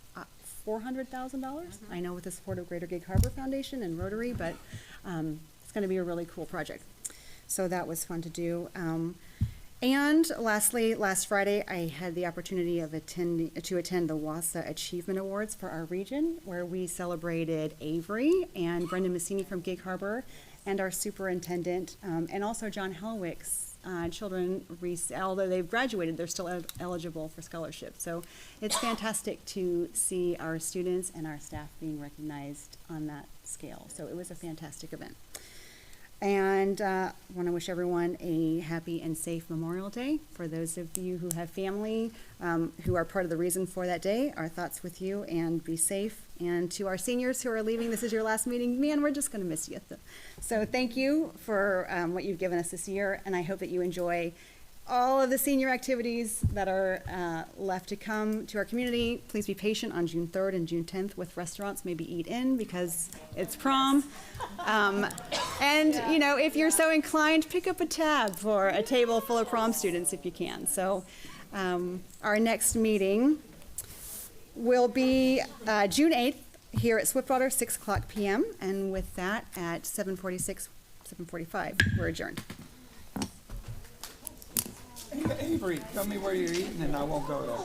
$400,000. I know with the support of Greater Gig Harbor Foundation and Rotary, but it's going to be a really cool project. So that was fun to do. And lastly, last Friday, I had the opportunity of attend the WASA Achievement Awards for our region, where we celebrated Avery and Brendan Massini from Gig Harbor and our superintendent, and also John Helwick's children, although they've graduated, they're still eligible for scholarship. So it's fantastic to see our students and our staff being recognized on that scale. So it was a fantastic event. And I want to wish everyone a happy and safe Memorial Day. For those of you who have family who are part of the reason for that day, our thoughts with you, and be safe. And to our seniors who are leaving, this is your last meeting. Man, we're just going to miss you. So thank you for what you've given us this year, and I hope that you enjoy all of the senior activities that are left to come to our community. Please be patient on June 3rd and June 10th with restaurants. Maybe eat in because it's prom. And, you know, if you're so inclined, pick up a tab for a table full of prom students if you can. So our next meeting will be June 8th here at Swiftwater, 6 o'clock p.m. And with that, at 7:45, we're adjourned. Avery, tell me where you're eating and I won't go there.